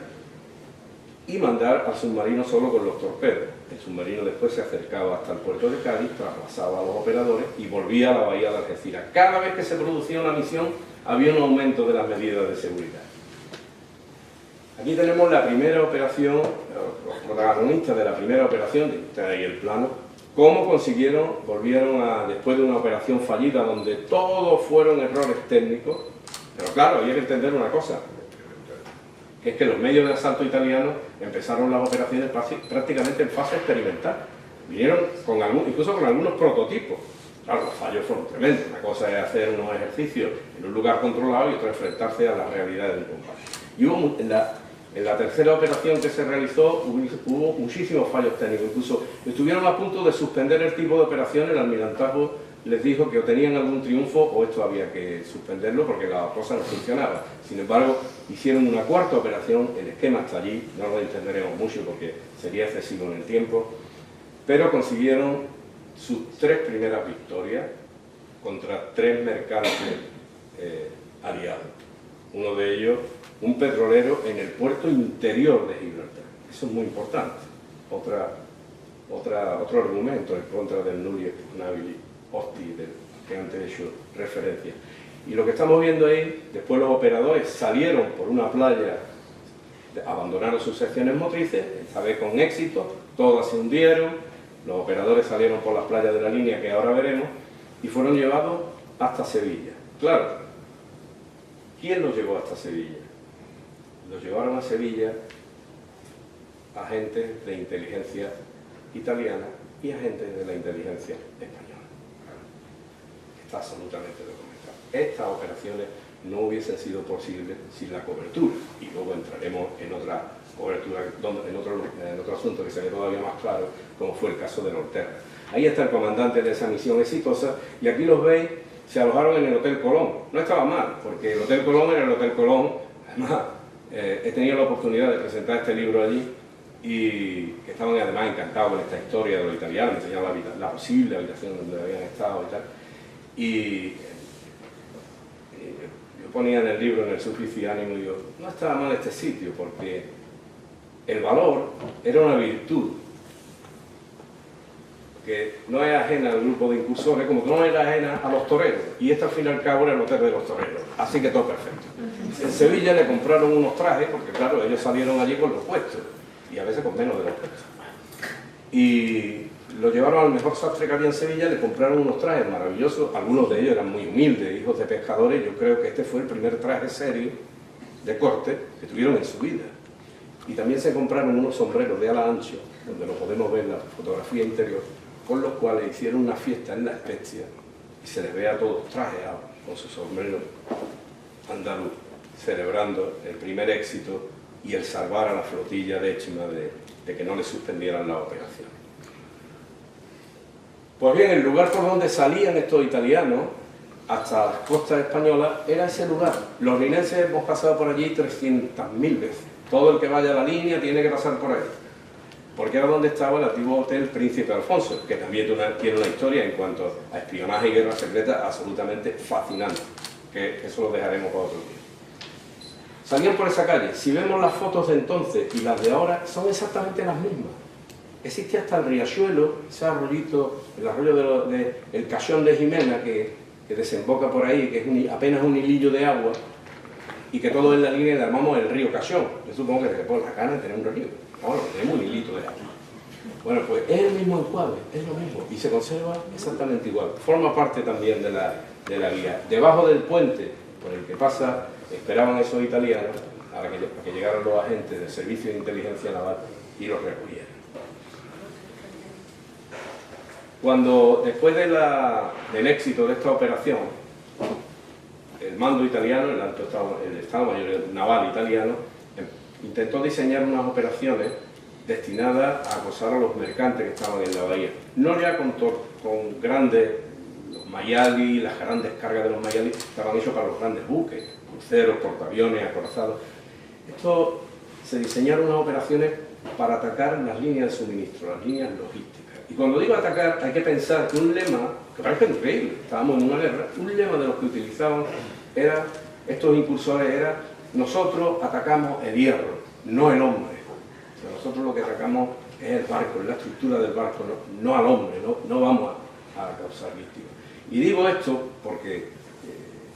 Speaker 2: y mandar al submarino solo con los torpedos. El submarino después se acercaba hasta el puerto de Cádiz, traspasaba a los operadores y volvía a la bahía de Algeciras. Cada vez que se producía una misión había un aumento de las medidas de seguridad. Aquí tenemos la primera operación, los protagonistas de la primera operación, está ahí el plano, cómo volvieron después de una operación fallida donde todos fueron errores técnicos. Pero claro, había que entender una cosa, que es que los medios de asalto italianos empezaron las operaciones prácticamente en fase experimental. Vinieron incluso con algunos prototipos. Claro, los fallos fueron tremendos. Una cosa es hacer unos ejercicios en un lugar controlado y otra enfrentarse a la realidad del combate. Y en la tercera operación que se realizó hubo muchísimos fallos técnicos. Incluso estuvieron a punto de suspender el tipo de operación. El almirantazgo les dijo que o tenían algún triunfo o esto había que suspenderlo porque la cosa no funcionaba. Sin embargo, hicieron una cuarta operación, el esquema está allí, no lo entenderemos mucho porque sería excesivo en el tiempo, pero consiguieron sus 3 primeras victorias contra 3 mercantes aliados. Uno de ellos, un petrolero en el puerto interior de Gibraltar. Eso es muy importante. Otro argumento en contra del Nulli Navili Osti, del que antes he hecho referencia. Y lo que estamos viendo ahí, después los operadores salieron por una playa, abandonaron sus secciones motrices, esta vez con éxito, todas se hundieron, los operadores salieron por las playas de la línea que ahora veremos y fueron llevados hasta Sevilla. Claro, ¿quién los llevó hasta Sevilla? Los llevaron a Sevilla agentes de inteligencia italiana y agentes de la inteligencia española. Está absolutamente documentado. Estas operaciones no hubiesen sido posibles sin la cobertura, y luego entraremos en otra cobertura, en otro asunto que se ve todavía más claro, como fue el caso de Norterra. Ahí está el comandante de esa misión exitosa, y aquí los veis, se alojaron en el Hotel Colón. No estaba mal, porque el Hotel Colón era el Hotel Colón. Además, he tenido la oportunidad de presentar este libro allí, y que estaban además encantados con esta historia de los italianos, me enseñaban la posible habitación donde habían estado y tal. Y yo ponía en el libro, en el Suffici Animo, y digo, no estaba mal este sitio, porque el valor era una virtud que no es ajena al grupo de incursores, como que no era ajena a los toreros, y este al fin y al cabo era el hotel de los toreros, así que todo perfecto. En Sevilla le compraron unos trajes, porque claro, ellos salieron allí con los puestos, y a veces con menos de los puestos. Y lo llevaron al mejor sastre que había en Sevilla, le compraron unos trajes maravillosos, algunos de ellos eran muy humildes, hijos de pescadores. Yo creo que este fue el primer traje serio de corte que tuvieron en su vida. Y también se compraron unos sombreros de ala ancho, donde lo podemos ver en la fotografía interior, con los cuales hicieron una fiesta en La Spezia y se les ve a todos trajeados con sus sombreros andaluz, celebrando el primer éxito y el salvar a la flotilla de Échima de que no le suspendieran la operación. Pues bien, el lugar por donde salían estos italianos hasta las costas españolas era ese lugar. Los linenses hemos pasado por allí 300.000 veces. Todo el que vaya a la línea tiene que pasar por ahí. porque era donde estaba el antiguo Hotel Príncipe Alfonso, que también tiene una historia en cuanto a espionaje y guerra secreta absolutamente fascinante, que eso lo dejaremos para otro día. Salían por esa calle. Si vemos las fotos de entonces y las de ahora, son exactamente las mismas. Existe hasta el riachuelo, ese arroyito, el arroyo el Cachón de Jimena, que desemboca por ahí, que es apenas un hilillo de agua, y que todo en la línea llamamos el río Cachón. Yo supongo que te pone la gana de tener un río. Ahora tenemos un hilito de agua. Bueno, pues es el mismo encuadre, es lo mismo, y se conserva exactamente igual. Forma parte también de la guía. Debajo del puente por el que pasa, esperaban esos italianos a que llegaran los agentes del Servicio de Inteligencia Naval y los recogieran. Cuando, después del éxito de esta operación, el mando italiano, el Estado Mayor Naval italiano, intentó diseñar unas operaciones destinadas a acosar a los mercantes que estaban en la bahía. No ya con grandes, los Mayali, las grandes cargas de los Mayali estaban hechos para los grandes buques, cruceros, portaaviones, acorazados. Esto se diseñaron unas operaciones para atacar las líneas de suministro, las líneas logísticas. Y cuando digo atacar, hay que pensar que un lema, que parece increíble, estábamos en una guerra, un lema de los que utilizaban estos impulsores era: nosotros atacamos el hierro, no el hombre. O sea, nosotros lo que atacamos es el barco, es la estructura del barco, no al hombre, no vamos a causar víctimas. Y digo esto porque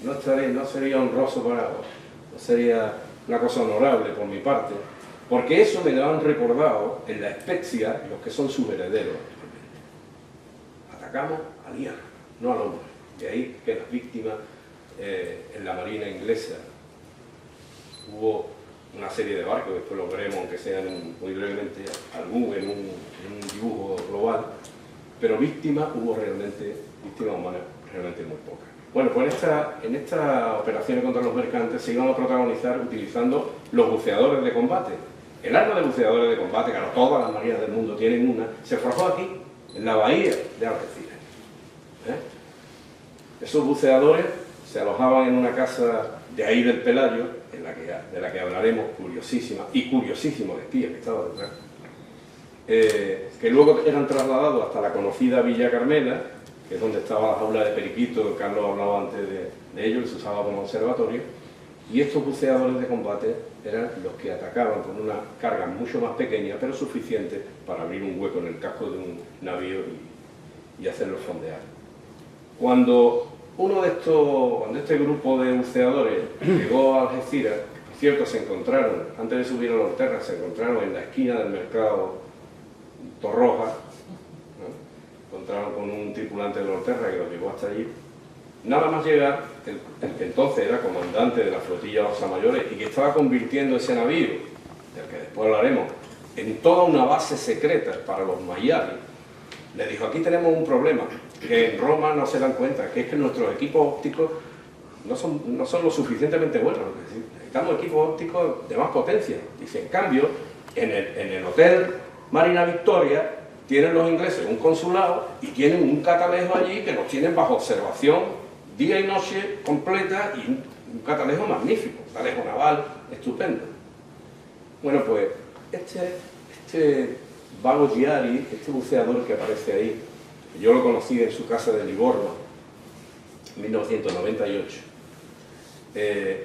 Speaker 2: no sería honroso para vos, no sería una cosa honorable por mi parte, porque eso me lo han recordado en la Spezia los que son sus herederos. Atacamos al hierro, no al hombre. De ahí que las víctimas en la marina inglesa hubo una serie de barcos, después lo veremos, aunque sean muy brevemente, algún en un dibujo global, pero víctimas hubo realmente, víctimas humanas realmente muy pocas. Bueno, pues en estas operaciones contra los mercantes se iban a protagonizar utilizando los buceadores de combate. El arma de buceadores de combate, que ahora todas las marinas del mundo tienen una, se forjó aquí, en la bahía de Algeciras. Esos buceadores se alojaban en una casa de ahí del Pelayo, de la que hablaremos, curiosísima, y curiosísimo de espía que estaba detrás, que luego eran trasladados hasta la conocida Villa Carmela, que es donde estaba la jaula de periquito, Carlos hablaba antes de ello, que se usaba como observatorio, y estos buceadores de combate eran los que atacaban con una carga mucho más pequeña, pero suficiente para abrir un hueco en el casco de un navío y hacerlo fondear. Cuando este grupo de buceadores llegó a Algeciras, por cierto, se encontraron, antes de subir a la Orterra, se encontraron en la esquina del mercado Torroja, ¿no? Encontraron con un tripulante de la Orterra que los llevó hasta allí. Nada más llegar, el que entonces era comandante de la flotilla Osa Mayores y que estaba convirtiendo ese navío, del que después hablaremos, en toda una base secreta para los Mayari, le dijo: aquí tenemos un problema, que en Roma no se dan cuenta, que es que nuestros equipos ópticos no son lo suficientemente buenos. Necesitamos equipos ópticos de más potencia. Dice, en cambio, en el Hotel Marina Victoria tienen los ingleses un consulado y tienen un catalejo allí que nos tienen bajo observación día y noche completa, y un catalejo magnífico, un catalejo naval estupendo. Bueno, pues este Vago Giari, este buceador que aparece ahí, yo lo conocí en su casa de Livorno en 1998.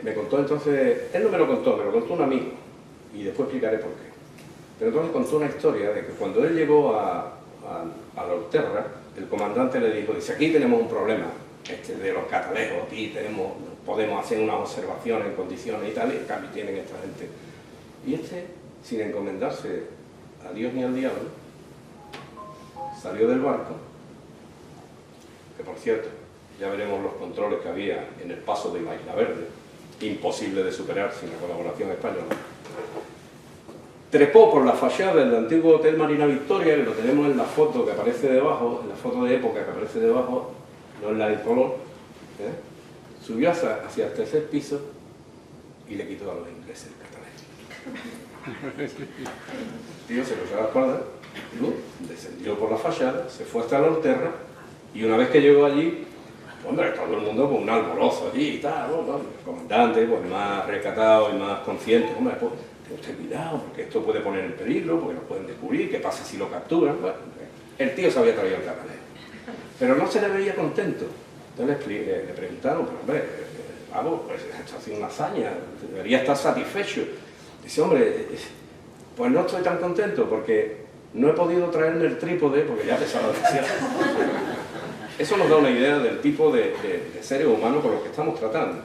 Speaker 2: Me contó entonces, él no me lo contó un amigo, y después explicaré por qué. Pero entonces contó una historia de que cuando él llegó a la Orterra, el comandante le dijo: dice, aquí tenemos un problema de los catalejos, aquí podemos hacer unas observaciones en condiciones y tal, y en cambio tienen esta gente. Y sin encomendarse a Dios ni al diablo, salió del barco, que por cierto, ya veremos los controles que había en el paso de la Isla Verde, imposible de superar sin la colaboración española. Trepó por la fachada del antiguo Hotel Marina Victoria, que lo tenemos en la foto que aparece debajo, en la foto de época que aparece debajo, no en la de color, subió hacia el tercer piso y le quitó a los ingleses el catalán. El tío se lo echó a la espalda, descendió por la fachada, se fue hasta la Orterra, y una vez que llegó allí, hombre, todo el mundo con un alborozo allí y tal, ¿no? El comandante, pues más recatado y más consciente, hombre, pues tenga usted cuidado, porque esto puede poner en peligro, porque lo pueden descubrir, ¿qué pasa si lo capturan? Bueno, el tío se había traído el carnet, pero no se le veía contento. Entonces le preguntaron, pero hombre, vamos, pues esto ha sido una hazaña, debería estar satisfecho. Dice, hombre, pues no estoy tan contento porque no he podido traerme el trípode porque ya pesaba demasiado. Eso nos da una idea del tipo de seres humanos con los que estamos tratando.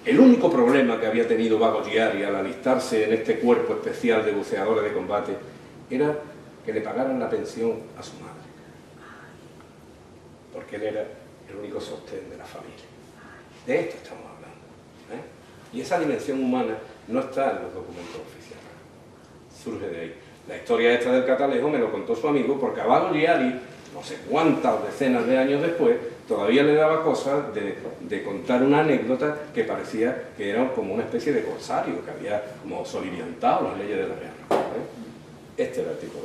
Speaker 2: El único problema que había tenido Bago Chiari al alistarse en este cuerpo especial de buceadores de combate era que le pagaran la pensión a su madre. Porque él era el único sostén de la familia. De esto estamos hablando. Y esa dimensión humana no está en los documentos oficiales. Surge de ahí. La historia esta del catalejo me lo contó su amigo porque a Bago Chiari, no sé cuántas decenas de años después, todavía le daba cosas de contar una anécdota que parecía que era como una especie de corsario, que había como soliviantado las leyes de la guerra. Este era el tipo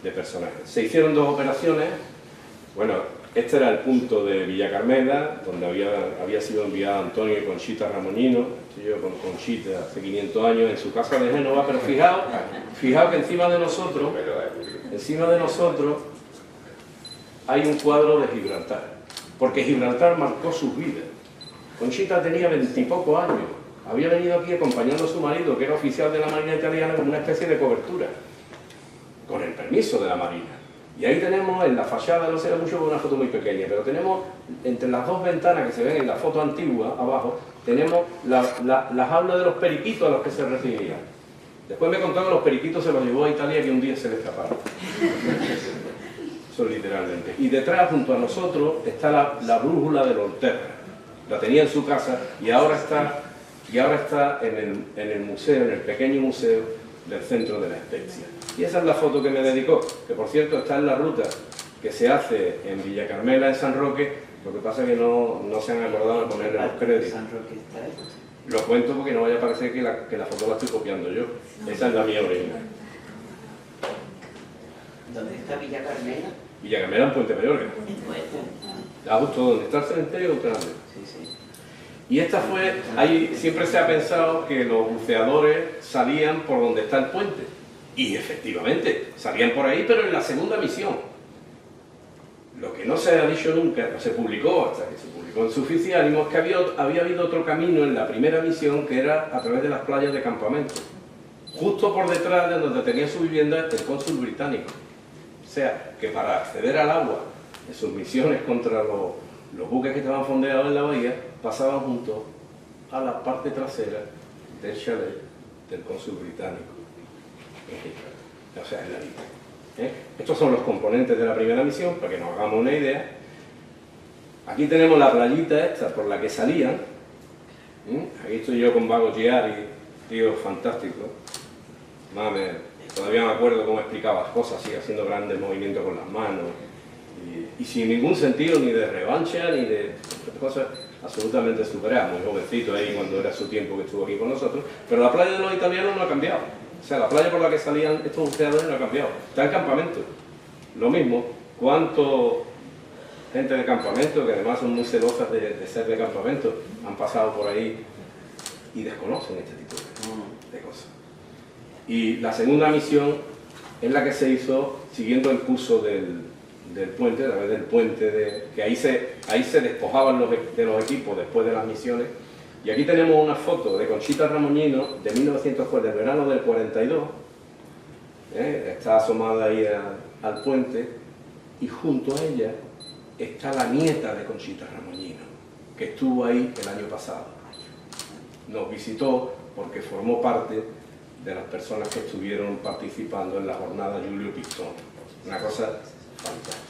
Speaker 2: de personaje. Se hicieron 2 operaciones. Bueno, este era el punto de Villa Carmela, donde había sido enviado Antonio y Conchita Ramoñino. Estoy yo con Conchita hace 500 años en su casa de Génova, pero fijaos que encima de nosotros hay un cuadro de Gibraltar, porque Gibraltar marcó sus vidas. Conchita tenía 20 y pocos años, había venido aquí acompañando a su marido, que era oficial de la Marina italiana, como una especie de cobertura, con el permiso de la Marina. Y ahí tenemos en la fachada, no será mucho con una foto muy pequeña, pero tenemos entre las 2 ventanas que se ven en la foto antigua, abajo, tenemos las aulas de los periquitos a los que se recibían. Después me contaron que los periquitos se los llevó a Italia, que un día se le escaparon. Eso literalmente. Y detrás, junto a nosotros, está la brújula de Volterra. La tenía en su casa y ahora está en el museo, en el pequeño museo del centro de la Spezia. Y esa es la foto que me dedicó, que por cierto está en la ruta que se hace en Villa Carmela, en San Roque. Lo que pasa es que no se han acordado de ponerle los créditos.
Speaker 3: ¿San Roque está ahí?
Speaker 2: Lo cuento porque no vaya a parecer que la foto la estoy copiando yo. Esa es la mía original.
Speaker 3: ¿Dónde está Villa Carmela?
Speaker 2: Villa Carmela en Puente Mayor. Justo donde está el cementerio, grande.
Speaker 3: Sí, sí.
Speaker 2: Y esta fue, ahí siempre se ha pensado que los buceadores salían por donde está el puente. Y efectivamente, salían por ahí, pero en la segunda misión. Lo que no se ha dicho nunca, no se publicó hasta que se publicó en su oficialismo, es que había habido otro camino en la primera misión que era a través de las playas de campamento. Justo por detrás de donde tenía su vivienda el cónsul británico. O sea, que para acceder al agua en sus misiones contra los buques que estaban fondeados en la bahía, pasaban junto a la parte trasera del chalet del cónsul británico. O sea, en la isla. Estos son los componentes de la primera misión, para que nos hagamos una idea. Aquí tenemos la playita esta por la que salían. Aquí estoy yo con Bago Chiari, tío fantástico. Todavía me acuerdo cómo explicaba las cosas, así, haciendo grandes movimientos con las manos. Y sin ningún sentido ni de revancha, ni de cosas absolutamente superadas. Muy jovencito ahí cuando era su tiempo que estuvo aquí con nosotros. Pero la playa de los italianos no ha cambiado. O sea, la playa por la que salían estos buceadores no ha cambiado. Está el campamento. Lo mismo. ¿Cuánto gente de campamento, que además son muy celosas de ser de campamento, han pasado por ahí y desconocen este tipo de cosas? Y la segunda misión es la que se hizo siguiendo el curso del puente, a través del puente, que ahí se despojaban de los equipos después de las misiones. Y aquí tenemos una foto de Conchita Ramoñino de 1940, del verano del 42. Está asomada ahí al puente, y junto a ella está la nieta de Conchita Ramoñino, que estuvo ahí el año pasado. Nos visitó porque formó parte de las personas que estuvieron participando en la jornada Julio Pistón. Una cosa fantástica.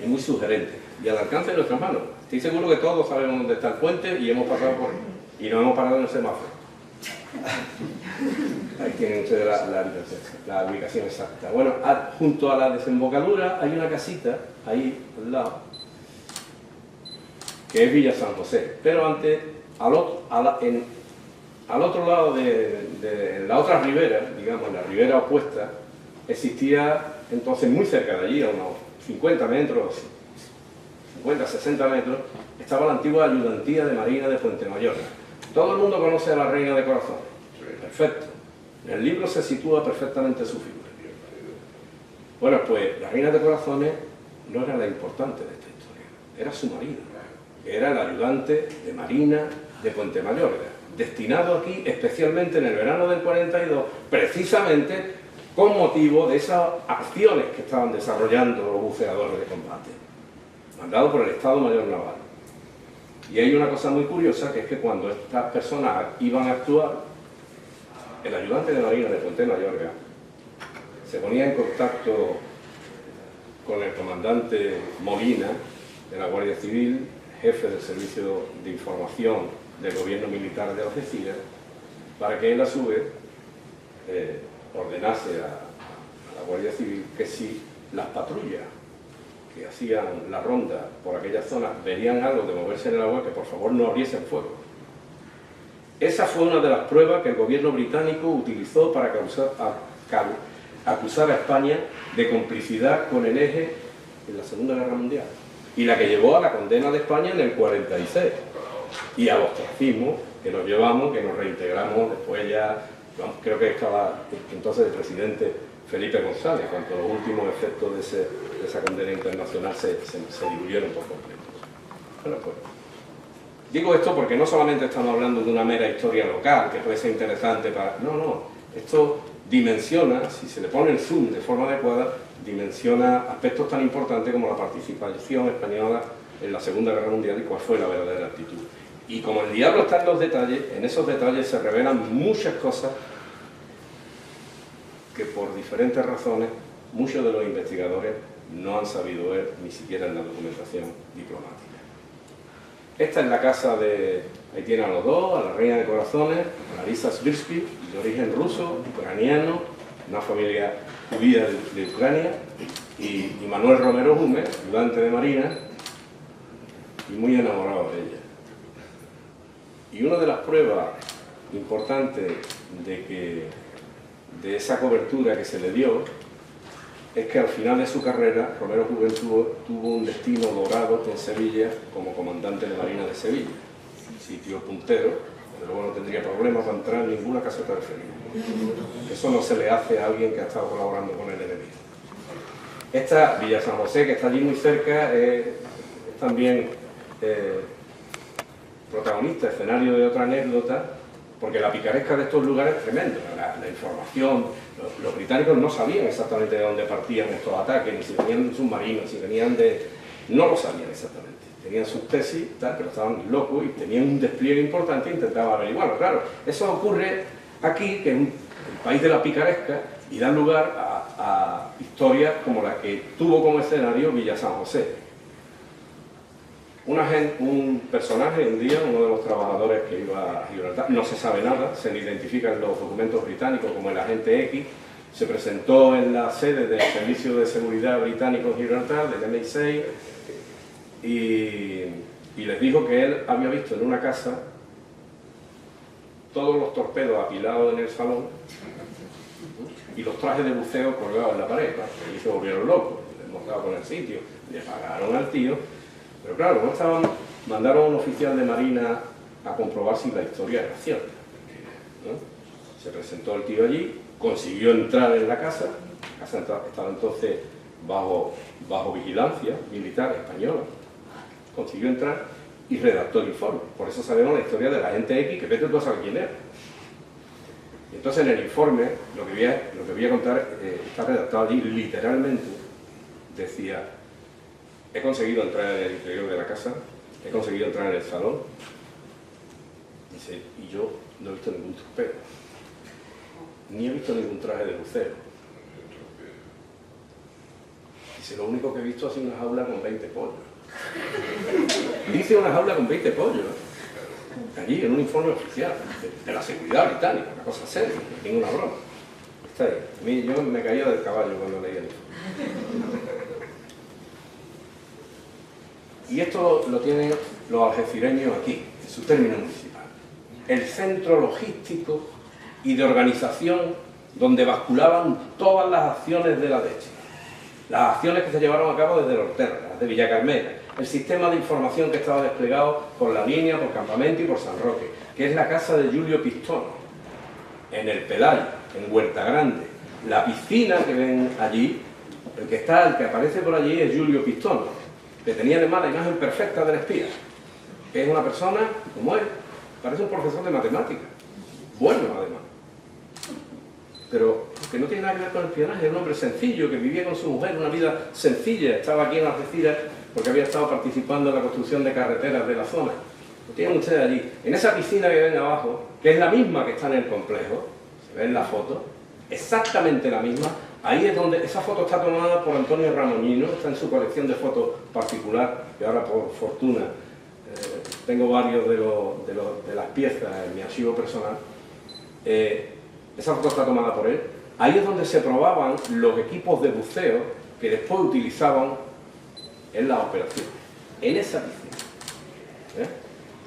Speaker 2: Es muy sugerente y al alcance de nuestras manos. Estoy seguro que todos sabemos dónde está el puente y hemos pasado por él. Y no hemos parado en el semáforo. Ahí tienen ustedes la ubicación exacta. Bueno, junto a la desembocadura hay una casita, ahí al lado, que es Villa San José. Pero antes, al otro lado de la otra ribera, digamos, la ribera opuesta, existía entonces muy cerca de allí, a unos 50 metros, 50, 60 metros, estaba la antigua ayudantía de Marina de Puente Mayor. Todo el mundo conoce a la Reina de Corazones. Perfecto. En el libro se sitúa perfectamente su figura. Bueno, pues la reina de corazones no era la importante de esta historia, era su marido, que era el ayudante de marina de Puente Mayorga, destinado aquí especialmente en el verano del 42, precisamente con motivo de esas acciones que estaban desarrollando los buceadores de combate, mandado por el Estado Mayor Naval. Y hay una cosa muy curiosa, que es que cuando estas personas iban a actuar, el ayudante de marina de Puente Mayorga se ponía en contacto con el comandante Molina de la Guardia Civil, jefe del Servicio de Información del Gobierno Militar de Algeciras, para que él a su vez ordenase a la Guardia Civil que si las patrullas que hacían la ronda por aquella zona veían algo de moverse en el agua, que por favor no abriesen fuego. Esa fue una de las pruebas que el gobierno británico utilizó para acusar a España de complicidad con el Eje en la Segunda Guerra Mundial, y la que llevó a la condena de España en el 46 y al ostracismo que nos llevamos, que nos reintegramos después ya, creo que estaba entonces el presidente Felipe González, cuando los últimos efectos de esa condena internacional se diluyeron por completo. Bueno, pues digo esto porque no solamente estamos hablando de una mera historia local que puede ser interesante para... No, esto dimensiona, si se le pone el zoom de forma adecuada, dimensiona aspectos tan importantes como la participación española en la Segunda Guerra Mundial y cuál fue la verdadera actitud. Y como el diablo está en los detalles, en esos detalles se revelan muchas cosas que por diferentes razones muchos de los investigadores no han sabido ver ni siquiera en la documentación diplomática. Esta es la casa de... Ahí tienen a los dos, a la reina de corazones, a Larisa Svirsky, de origen ruso, ucraniano, una familia judía de Ucrania, y Manuel Romero Hume, ayudante de marina, y muy enamorado de ella. Y una de las pruebas importantes de esa cobertura que se le dio es que al final de su carrera Romero Hume tuvo un destino dorado en Sevilla como comandante de marina de Sevilla, sitio puntero, pero luego no tendría problemas para entrar en ninguna caseta de ferry. Eso no se le hace a alguien que ha estado colaborando con el enemigo. Esta Villa San José, que está allí muy cerca, es también protagonista, escenario de otra anécdota, porque la picaresca de estos lugares es tremenda. La información, los británicos no sabían exactamente de dónde partían estos ataques, ni si venían de submarinos, si venían de... no lo sabían exactamente. Tenían sus tesis, tal, pero estaban locos y tenían un despliegue importante e intentaban averiguarlo. Claro, eso ocurre aquí, que es el país de la picaresca, y da lugar a historias como la que tuvo como escenario Villa San José. Un personaje, un día, uno de los trabajadores que iba a Gibraltar, no se sabe nada, se le identifica en los documentos británicos como el agente X, se presentó en la sede del Servicio de Seguridad Británico en Gibraltar, del MI6, y les dijo que él había visto en una casa todos los torpedos apilados en el salón y los trajes de buceo colgados en la pared, ¿no? Y se volvieron locos, les mostraba con el sitio, le pagaron al tío, pero claro, no estaban, mandaron a un oficial de marina a comprobar si la historia era cierta, ¿no? Se presentó el tío allí, consiguió entrar en la casa estaba entonces bajo vigilancia militar española, consiguió entrar y redactó el informe. Por eso sabemos la historia del agente X, que vete tú a saber quién era. Y entonces en el informe, lo que voy a contar está redactado allí literalmente. Decía: he conseguido entrar en el interior de la casa, he conseguido entrar en el salón. Dice, y yo no he visto ningún torpedo, ni he visto ningún traje de buceo. Dice, lo único que he visto ha sido una jaula con 20 pollos. Dice una jaula con 20 pollos, allí en un informe oficial de la seguridad británica, una cosa seria, ninguna broma. Está ahí. A mí, yo me caía del caballo cuando leía el informe. Y esto lo tienen los algecireños aquí, en su término municipal. El centro logístico y de organización donde basculaban todas las acciones de la DECHI. Las acciones que se llevaron a cabo desde Orterra, desde Villacarmena, el sistema de información que estaba desplegado por la línea, por Campamento y por San Roque, que es la casa de Julio Pistono. en el Pelayo, en Huerta Grande. La piscina que ven allí, el que aparece por allí es Giulio Pistono, que tenía además la imagen perfecta del espía, que es una persona como él, parece un profesor de matemáticas, bueno además, pero que no tiene nada que ver con el espionaje. Es un hombre sencillo, que vivía con su mujer una vida sencilla, estaba aquí en Algeciras porque había estado participando en la construcción de carreteras de la zona. Lo tienen ustedes allí, en esa piscina que ven abajo, que es la misma que está en el complejo, se ve en la foto, exactamente la misma. Ahí es donde, esa foto está tomada por Antonio Ramoñino, está en su colección de fotos particular, que ahora por fortuna tengo varios de las piezas en mi archivo personal. Esa foto está tomada por él. Ahí es donde se probaban los equipos de buceo que después utilizaban en las operaciones, en esa piscina.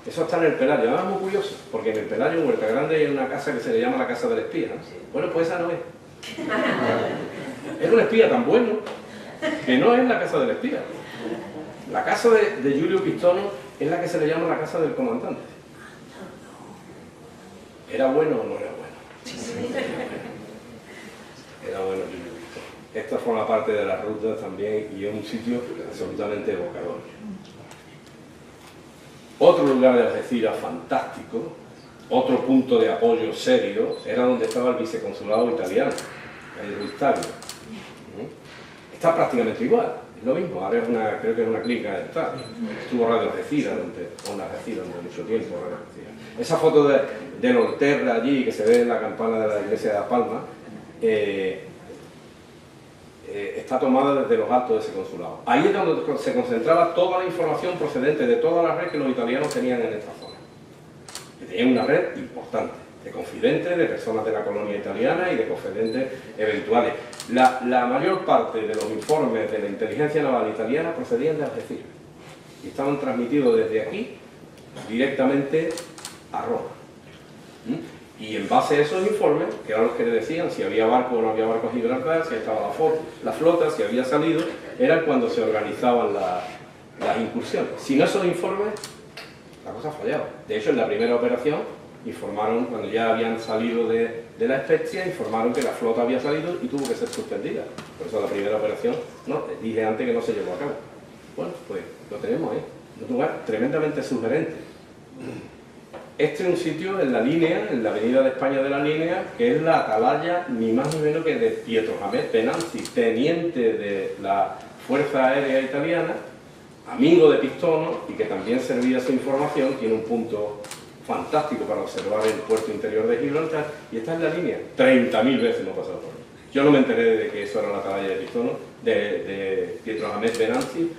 Speaker 2: Eso está en el Pelayo. Además es muy curioso, porque en el Pelayo, en Huerta Grande, hay una casa que se le llama la Casa del Espía, ¿no? Bueno, pues esa no es. Es un espía tan bueno que no es la Casa del Espía. La casa de Giulio Pistono es la que se le llama la Casa del Comandante. ¿Era bueno o no era bueno? Era bueno Giulio Pistono. Esta forma parte de la ruta también y es un sitio absolutamente evocador. Otro lugar de Algeciras fantástico, otro punto de apoyo serio, era donde estaba el viceconsulado italiano, el Ruiz Tagle. Está prácticamente igual, es lo mismo, ahora creo que es una clínica de Estado. Estuvo Radio Algeciras durante mucho tiempo, Radio Algeciras. Esa foto del Orterra allí, que se ve en la campana de la iglesia de La Palma, está tomada desde los altos de ese consulado. Ahí es donde se concentraba toda la información procedente de toda la red que los italianos tenían en esta zona. Que tenían una red importante, de confidentes, de personas de la colonia italiana y de confidentes eventuales. La mayor parte de los informes de la inteligencia naval italiana procedían de Algeciras y estaban transmitidos desde aquí directamente a Roma. Y en base a esos informes, que eran los que le decían si había barco o no había barco en Gibraltar, si estaba la flota, si había salido, eran cuando se organizaban las incursiones. Sin esos informes, la cosa fallaba. De hecho, en la primera operación, informaron, cuando ya habían salido de la Spezia, informaron que la flota había salido y tuvo que ser suspendida. Por eso la primera operación, no, dije antes que no se llevó a cabo. Bueno, pues lo tenemos ahí. Un lugar tremendamente sugerente. Este es un sitio en la línea, en la avenida de España de la Línea, que es la atalaya ni más ni menos que de Pietro Jamet Venanzi, teniente de la Fuerza Aérea Italiana, amigo de Pistono y que también servía su información. Tiene un punto fantástico para observar el puerto interior de Gibraltar y está en la línea. 30.000 veces hemos pasado por él. Yo no me enteré de que eso era la atalaya de Pistono, de Pietro Jamet Venanzi,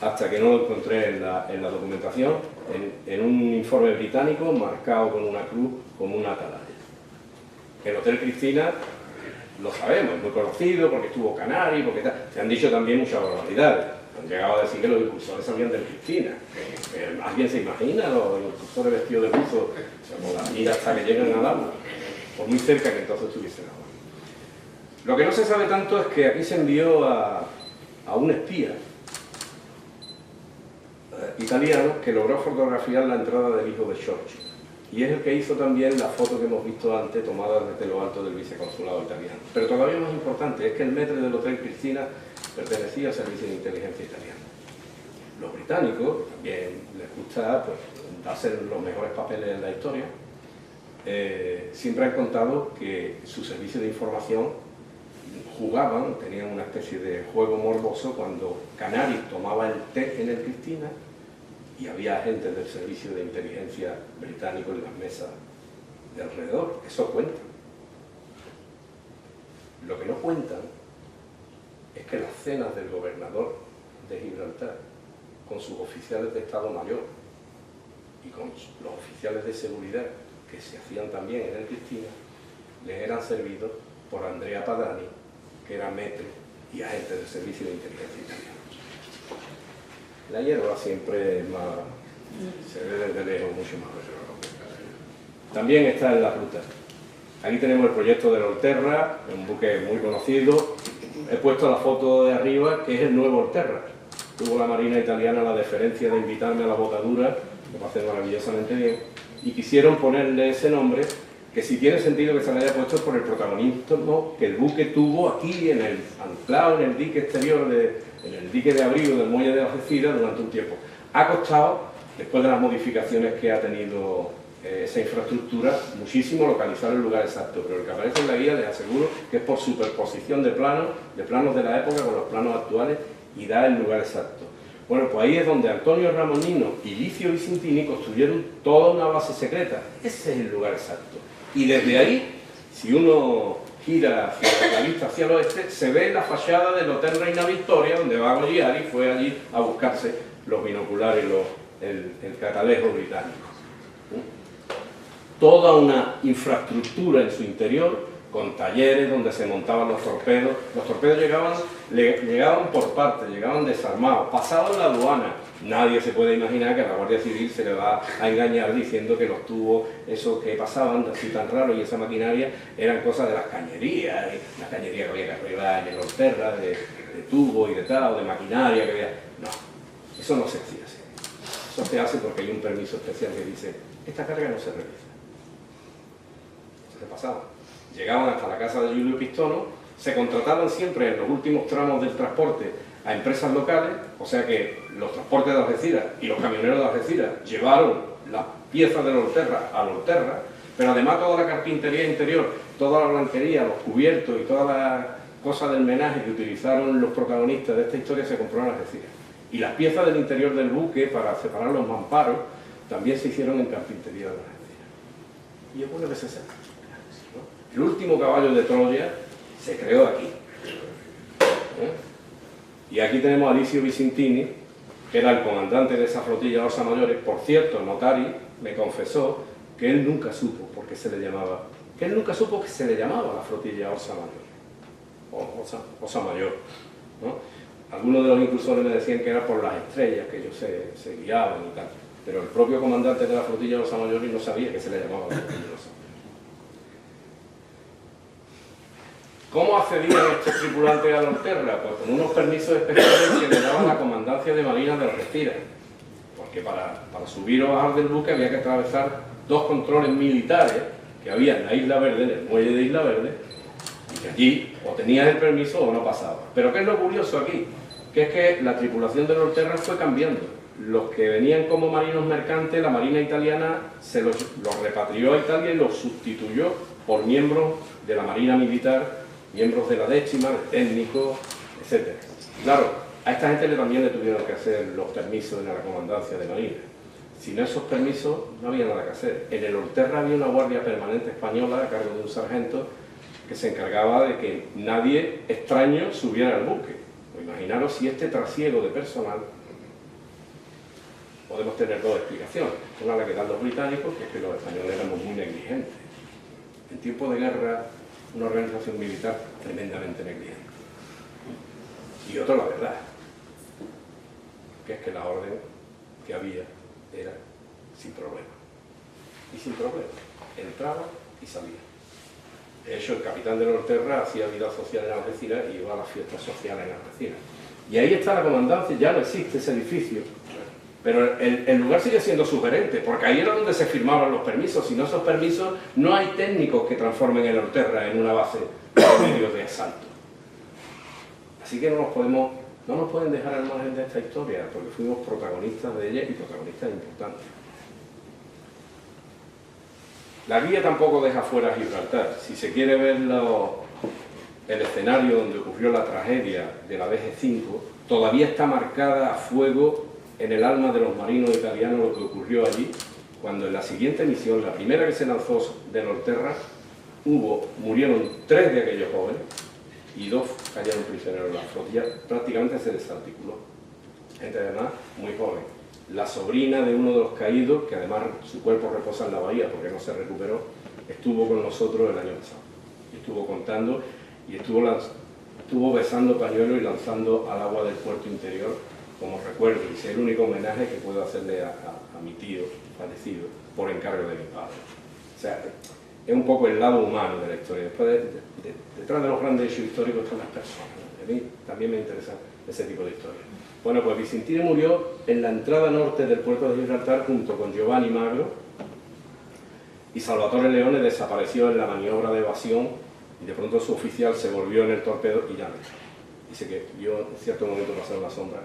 Speaker 2: hasta que no lo encontré en la documentación, en un informe británico marcado con una cruz como una atalaya. El Hotel Cristina, lo sabemos, es muy conocido porque estuvo Canari, porque se han dicho también muchas barbaridades. Han llegado a decir que los impulsores salían del Cristina. ¿Alguien se imagina los impulsores vestidos de buzo con la mira hasta que llegan al agua? Por muy cerca que entonces estuviesen agua. Lo que no se sabe tanto es que aquí se envió a un espía italiano que logró fotografiar la entrada del hijo de Churchill. Y es el que hizo también la foto que hemos visto antes, tomada desde lo alto del viceconsulado italiano. Pero todavía más importante es que el maître del Hotel Cristina pertenecía al servicio de inteligencia italiano. Los británicos, también les gusta hacer los mejores papeles en la historia, siempre han contado que su servicio de información jugaban, tenían una especie de juego morboso cuando Canari tomaba el té en el Cristina y había agentes del servicio de inteligencia británico en las mesas de alrededor. Eso cuenta. Lo que no cuentan es que las cenas del gobernador de Gibraltar con sus oficiales de Estado Mayor y con los oficiales de seguridad que se hacían también en el Cristina les eran servidos por Andrea Padani, que era maître y agente del servicio de inteligencia italiano. La hierba siempre es más, se ve desde lejos mucho más reservado. También está en la ruta. Aquí tenemos el proyecto del Orterra, un buque muy conocido. He puesto la foto de arriba, que es el nuevo Orterra. Tuvo la Marina italiana la deferencia de invitarme a la botadura, que lo hace maravillosamente bien, y quisieron ponerle ese nombre, que que si tiene sentido que se le haya puesto por el protagonismo que el buque tuvo aquí, en el anclado, en el dique exterior, en el dique de abrigo del muelle de Algeciras durante un tiempo. Ha costado, después de las modificaciones que ha tenido esa infraestructura, muchísimo localizar el lugar exacto, pero el que aparece en la guía les aseguro que es por superposición de planos de la época con los planos actuales, y da el lugar exacto. Bueno, pues ahí es donde Antonio Ramonino y Licio Vicentini construyeron toda una base secreta. Ese es el lugar exacto. Y desde ahí, si uno gira hacia la vista hacia el oeste, se ve la fachada del Hotel Reina Victoria, donde Vago Giari fue allí a buscarse los binoculares y el catalejo británico. Toda una infraestructura en su interior, con talleres donde se montaban los torpedos. Los torpedos llegaban por partes, llegaban desarmados, pasaban la aduana. Nadie se puede imaginar que a la Guardia Civil se le va a engañar diciendo que los tubos, esos que pasaban así tan raros, y esa maquinaria, eran cosas de las cañerías, y las cañerías que había que arreglar en el Orterra, de tubos y de tal, o de maquinaria que había. No, eso no se hacía así. Eso se hace porque hay un permiso especial que dice, esta carga no se realiza. Eso se pasaba. Llegaban hasta la casa de Julio Pistono, se contrataban siempre en los últimos tramos del transporte a empresas locales, o sea que los transportes de Algeciras y los camioneros de Algeciras llevaron las piezas del Orterra al Orterra, pero además toda la carpintería interior, toda la blanquería, los cubiertos y todas las cosas del menaje que utilizaron los protagonistas de esta historia se compró en Algeciras. Y las piezas del interior del buque para separar los mamparos también se hicieron en carpintería de Algeciras. Y es bueno que se sepa. El último caballo de Troya se creó aquí. Y aquí tenemos a Licio Vicentini, que era el comandante de esa flotilla de Orsas Mayores. Por cierto, Notari me confesó que él nunca supo por qué se le llamaba, la flotilla Orsas Mayores, o Osa Mayor, ¿no? Algunos de los inclusores me decían que era por las estrellas que ellos se guiaban y tal, pero el propio comandante de la flotilla de Orsas Mayores no sabía que se le llamaba la flotilla de Orsas Mayores. ¿Cómo accedían estos tripulantes a la Orterra? Pues con unos permisos especiales que le daba la Comandancia de Marina de Algeciras, porque para subir o bajar del buque había que atravesar dos controles militares que había en la Isla Verde, en el muelle de Isla Verde, y que allí o tenías el permiso o no pasaba. Pero ¿qué es lo curioso aquí? Que es que la tripulación de la Orterra fue cambiando. Los que venían como marinos mercantes, la Marina italiana se los repatrió a Italia y los sustituyó por miembros de la Marina militar, miembros de la décima, técnicos, etc. Claro, a esta gente también le tuvieron que hacer los permisos en la Comandancia de Marina. Sin esos permisos no había nada que hacer. En el Orterra había una guardia permanente española a cargo de un sargento que se encargaba de que nadie extraño subiera al buque. Pues imaginaros si este trasiego de personal, podemos tener dos explicaciones. Una la que dan los británicos, que es que los españoles éramos muy negligentes. En tiempo de guerra, una organización militar tremendamente negligente. Y otra la verdad, que es que la orden que había era sin problema. Y sin problema. Entraba y salía. De hecho, el capitán de la Orterra hacía vida social en Algeciras y iba a las fiestas sociales en Algeciras. Y ahí está la comandancia, ya no existe ese edificio, pero el lugar sigue siendo sugerente, porque ahí era donde se firmaban los permisos. Sin esos permisos no hay técnicos que transformen el Orterra en una base de medios de asalto. Así que no nos pueden dejar al margen de esta historia, porque fuimos protagonistas de ella y protagonistas importantes. La guía tampoco deja fuera Gibraltar. Si se quiere ver el escenario donde ocurrió la tragedia de la BG-5, todavía está marcada a fuego en el alma de los marinos italianos lo que ocurrió allí, cuando en la siguiente misión, la primera que se lanzó del Orterra, murieron 3 de aquellos jóvenes y 2 cayeron prisioneros. La flotilla prácticamente se desarticuló. Gente además muy joven. La sobrina de uno de los caídos, que además su cuerpo reposa en la bahía porque no se recuperó, estuvo con nosotros el año pasado. Y estuvo contando y estuvo besando pañuelos y lanzando al agua del puerto interior como recuerdo. Y es el único homenaje que puedo hacerle a mi tío fallecido por encargo de mi padre. O sea, es un poco el lado humano de la historia. Después detrás de los grandes hechos históricos están las personas, ¿no? A mí también me interesa ese tipo de historias. Bueno, pues Vicentini murió en la entrada norte del puerto de Gibraltar junto con Giovanni Magro y Salvatore Leone desapareció en la maniobra de evasión y de pronto su oficial se volvió en el torpedo y ya no está. Dice que vio en cierto momento pasar una sombra.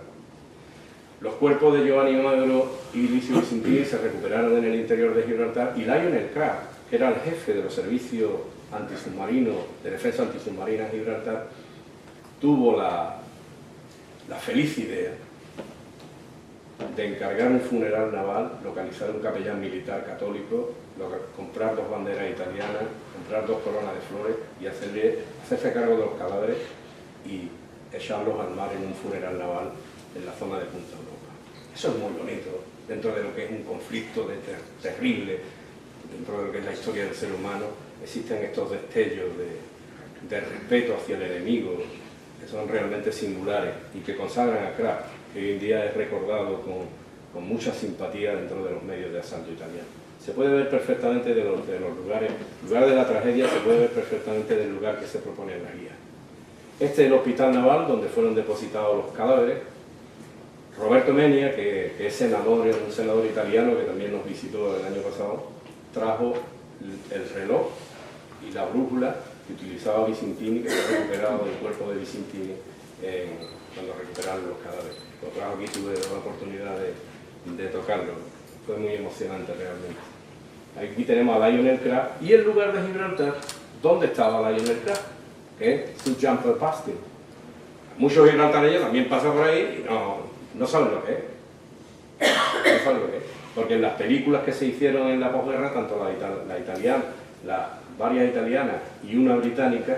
Speaker 2: Los cuerpos de Giovanni Magro y Licio Vicentini se recuperaron en el interior de Gibraltar y Lionel Crabb, que era el jefe de los servicios antisubmarinos, de defensa antisubmarina en Gibraltar, tuvo la feliz idea de encargar un funeral naval, localizar un capellán militar católico, comprar 2 banderas italianas, comprar 2 coronas de flores y hacerse cargo de los cadáveres y echarlos al mar en un funeral naval en la zona de Punta Europa. Eso es muy bonito, dentro de lo que es un conflicto terrible, dentro de lo que es la historia del ser humano, existen estos destellos de respeto hacia el enemigo, que son realmente singulares y que consagran a Crabb, que hoy en día es recordado con mucha simpatía dentro de los medios de asalto italianos. Se puede ver perfectamente de los lugares, el lugar de la tragedia se puede ver perfectamente del lugar que se propone en la guía. Este es el hospital naval donde fueron depositados los cadáveres. Roberto Menia, que es senador, un senador italiano que también nos visitó el año pasado, trajo el reloj y la brújula que utilizaba Vicentini, que se ha recuperado del cuerpo de Vicentini cuando recuperaron los cadáveres. Lo trajo aquí, tuve la oportunidad de tocarlo. Fue muy emocionante realmente. Aquí tenemos a Lionel Crabb y el lugar de Gibraltar donde estaba Lionel Crabb, que es su jumper pasting. Muchos gibraltareños también pasan por ahí y no saben lo que es. No saben lo que es. Porque en las películas que se hicieron en la posguerra, tanto la italiana, varias italianas y una británica,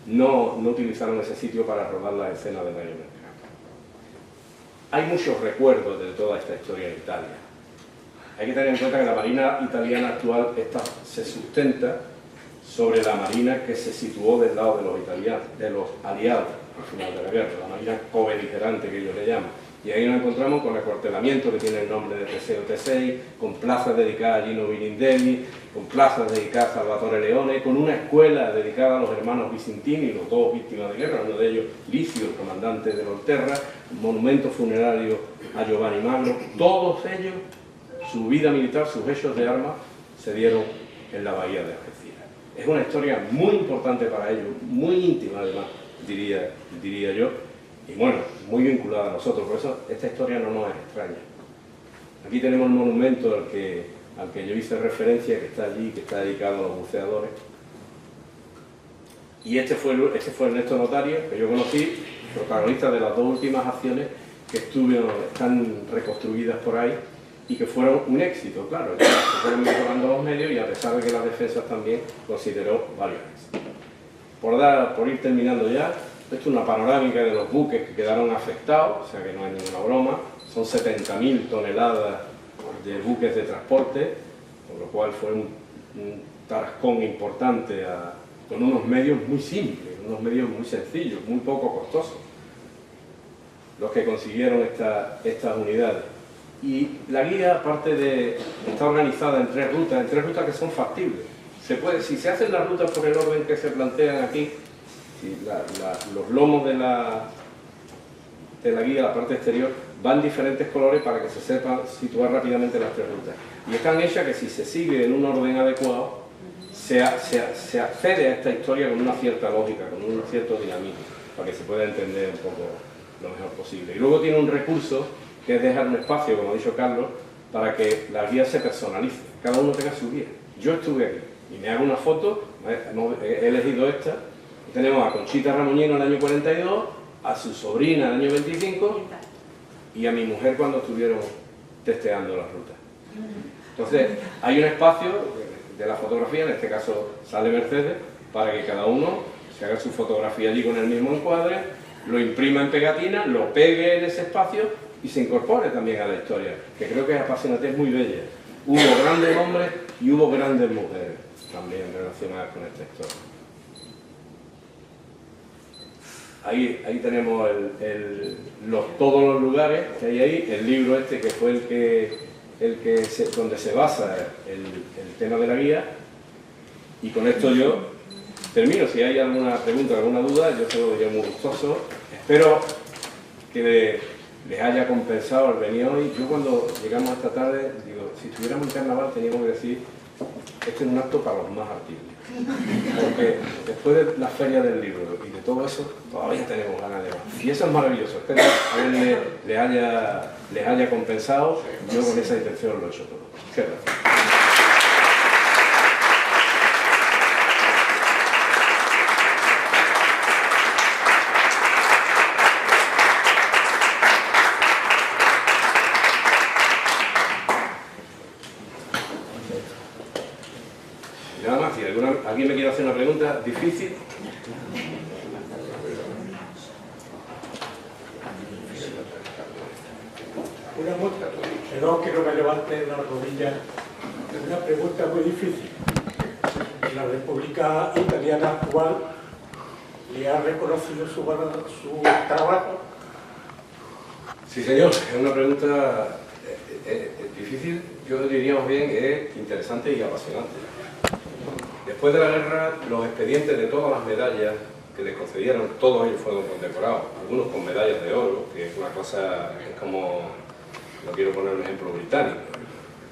Speaker 2: no utilizaron ese sitio para rodar la escena de Lionel Crabb. Hay muchos recuerdos de toda esta historia en Italia. Hay que tener en cuenta que la marina italiana actual se sustenta sobre la marina que se situó del lado de los aliados al final de la guerra, la marina co-beligerante que ellos le llaman. Y ahí nos encontramos con acuartelamiento que tiene el nombre de Teseo Tesei, con plazas dedicadas a Gino Birindelli, con plazas dedicadas a Salvatore Leone, con una escuela dedicada a los hermanos Vicentini, los 2 víctimas de guerra, uno de ellos Licio, el comandante de Volterra, un monumento funerario a Giovanni Magno. Todos ellos, su vida militar, sus hechos de armas, se dieron en la bahía de Algeciras. Es una historia muy importante para ellos, muy íntima además, diría yo, y bueno, muy vinculada a nosotros, por eso esta historia no nos es extraña. Aquí tenemos el monumento al que yo hice referencia, que está allí, que está dedicado a los buceadores. Y este fue Ernesto Notario, que yo conocí, protagonista de las 2 últimas acciones que están reconstruidas por ahí y que fueron un éxito, claro. Se fueron mejorando los medios y a pesar de que las defensas también consideró varios éxitos. Por ir terminando ya, esto es una panorámica de los buques que quedaron afectados, o sea que no hay ninguna broma. Son 70.000 toneladas de buques de transporte, con lo cual fue un tarascón importante con unos medios muy simples, unos medios muy sencillos, muy poco costosos, los que consiguieron estas unidades. Y la guía, está organizada en 3 rutas que son factibles. Si se hacen las rutas por el orden que se plantean aquí, los lomos de la guía, la parte exterior, van diferentes colores para que se sepa situar rápidamente las 3 rutas. Y están hechas que si se sigue en un orden adecuado, se accede a esta historia con una cierta lógica, con un cierto dinamismo, para que se pueda entender un poco lo mejor posible. Y luego tiene un recurso que es dejar un espacio, como ha dicho Carlos, para que la guía se personalice, cada uno tenga su guía. Yo estuve aquí y me hago una foto, he elegido esta. Tenemos a Conchita Ramoñino en el año 42, a su sobrina en el año 25 y a mi mujer cuando estuvieron testeando la ruta. Entonces, hay un espacio de la fotografía, en este caso sale Mercedes, para que cada uno se haga su fotografía allí con el mismo encuadre, lo imprima en pegatina, lo pegue en ese espacio y se incorpore también a la historia, que creo que es apasionante, es muy bella. Hubo grandes hombres y hubo grandes mujeres también relacionadas con esta historia. Ahí tenemos todos los lugares que hay ahí, el libro este que fue donde se basa el tema de la guía, y con esto yo termino. Si hay alguna pregunta, alguna duda, yo se lo diría muy gustoso. Espero que les haya compensado el venir hoy. Yo cuando llegamos esta tarde, digo, si estuviéramos en carnaval teníamos que decir este es un acto para los más artistas. Porque después de la feria del libro y de todo eso, todavía tenemos ganas de más. Y eso es maravilloso. Espero que a él les haya compensado. Yo con esa intención lo he hecho todo. Muchas gracias. Nada más, si alguien me quiere hacer una pregunta difícil.
Speaker 4: Una pregunta, perdón que no me levante la rodilla, una pregunta muy difícil. La República Italiana actual le ha reconocido su trabajo.
Speaker 2: Sí, señor, es una pregunta difícil, yo diría más bien que es interesante y apasionante. Después de la guerra, los expedientes de todas las medallas que les concedieron, todos ellos fueron condecorados, algunos con medallas de oro, que es una cosa, es como, no quiero poner un ejemplo británico,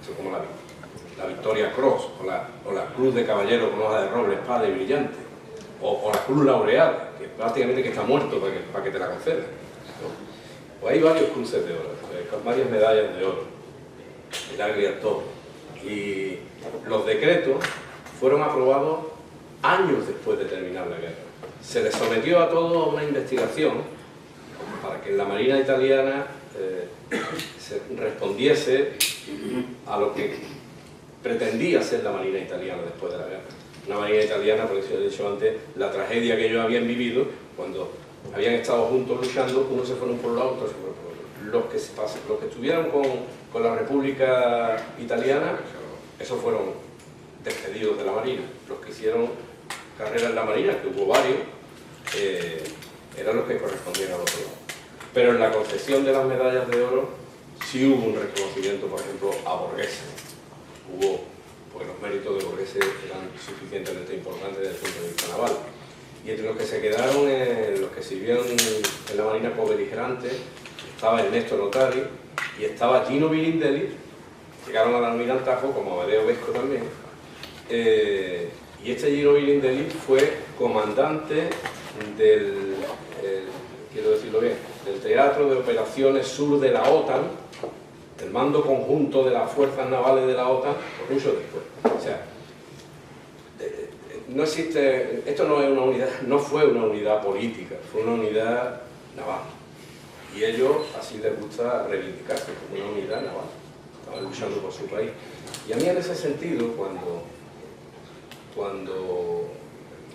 Speaker 2: es como la Victoria Cross, o la Cruz de Caballero con hoja de roble, espada y brillante, o la Cruz Laureada, que prácticamente que está muerto para que te la concedan, ¿no? Pues hay varios cruces de oro, con varias medallas de oro, el Agria todo. Y los decretos fueron aprobados años después de terminar la guerra. Se les sometió a todo una investigación para que la Marina italiana se respondiese a lo que pretendía ser la Marina italiana después de la guerra. Una Marina italiana, por eso he dicho antes, la tragedia que ellos habían vivido cuando habían estado juntos luchando, unos se fueron por un lado, otros se fueron por otro. Los que estuvieron con la República Italiana, esos fueron despedidos de la Marina. Los que hicieron carrera en la Marina, que hubo varios, eran los que correspondían al otro lado. Pero en la concesión de las medallas de oro sí hubo un reconocimiento, por ejemplo, a Borghese. Porque los méritos de Borghese eran suficientemente importantes desde el punto de vista naval. Y entre los que se quedaron, los que sirvieron en la Marina cobeligerante, estaba Ernesto Notari y estaba Gino Birindelli, llegaron al almirantajo, como Amadeo Vesco también, y este Gino Birindelli fue comandante del, quiero decirlo bien, del Teatro de Operaciones Sur de la OTAN, el mando conjunto de las fuerzas navales de la OTAN, mucho después. O sea, no existe, esto no es una unidad, no fue una unidad política, fue una unidad naval. Y ellos así les gusta reivindicarse como una unidad naval. Estaban luchando por su país. Y a mí en ese sentido, cuando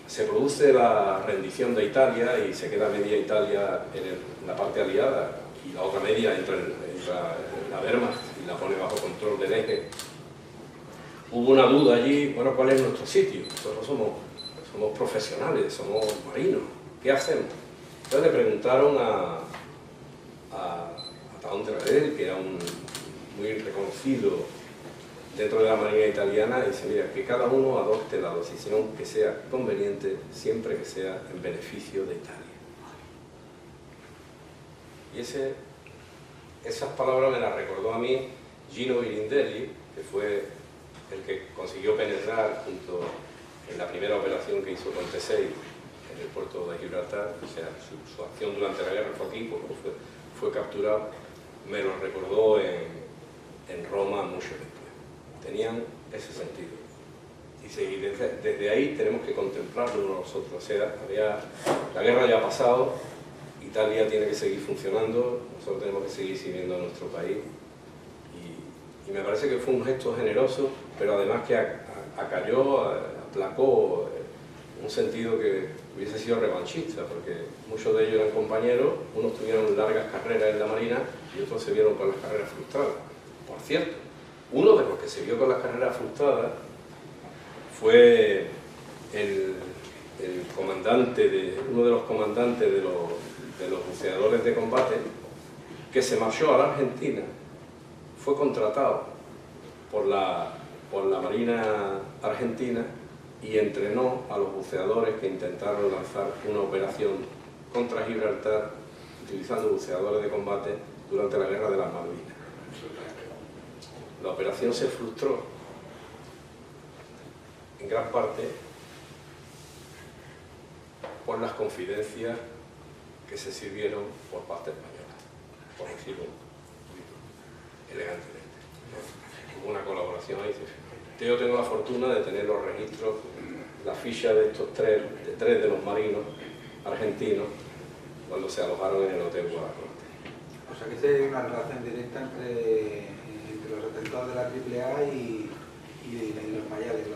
Speaker 2: se produce la rendición de Italia y se queda media Italia en la parte aliada y la otra media entra en la Wehrmacht y la pone bajo control del eje, hubo una duda allí, bueno, ¿cuál es nuestro sitio? Nosotros somos profesionales, somos marinos, ¿qué hacemos? Entonces le preguntaron a Taón Terradell, que era un muy reconocido dentro de la Marina italiana, y dice, mira, que cada uno adopte la decisión que sea conveniente, siempre que sea en beneficio de Italia. Y esas palabras me las recordó a mí Gino Birindelli, que fue el que consiguió penetrar junto en la primera operación que hizo con T6 en el puerto de Gibraltar. O sea, su acción durante la guerra fue aquí, porque fue capturado. Me lo recordó en Roma mucho después. Tenían ese sentido. Y desde ahí tenemos que contemplarlo nosotros. O sea, la guerra ya ha pasado, Italia tiene que seguir funcionando, nosotros tenemos que seguir sirviendo a nuestro país. Y me parece que fue un gesto generoso, pero además que acalló, aplacó un sentido que hubiese sido revanchista, porque muchos de ellos eran compañeros, unos tuvieron largas carreras en la Marina y otros se vieron con las carreras frustradas. Por cierto, uno de los que se vio con las carreras frustradas fue uno de los comandantes de los buceadores de combate, que se marchó a la Argentina, fue contratado por la Marina Argentina y entrenó a los buceadores que intentaron lanzar una operación contra Gibraltar utilizando buceadores de combate durante la Guerra de las Malvinas. La operación se frustró en gran parte por las confidencias que se sirvieron por parte española, por decirlo un poquito elegantemente, ¿no? Hubo una colaboración ahí. Yo tengo la fortuna de tener los registros, la ficha de estos tres de los marinos argentinos cuando se alojaron en el Hotel Guadalajara.
Speaker 5: O sea que hay una relación directa entre los atentados de la AAA y los mayales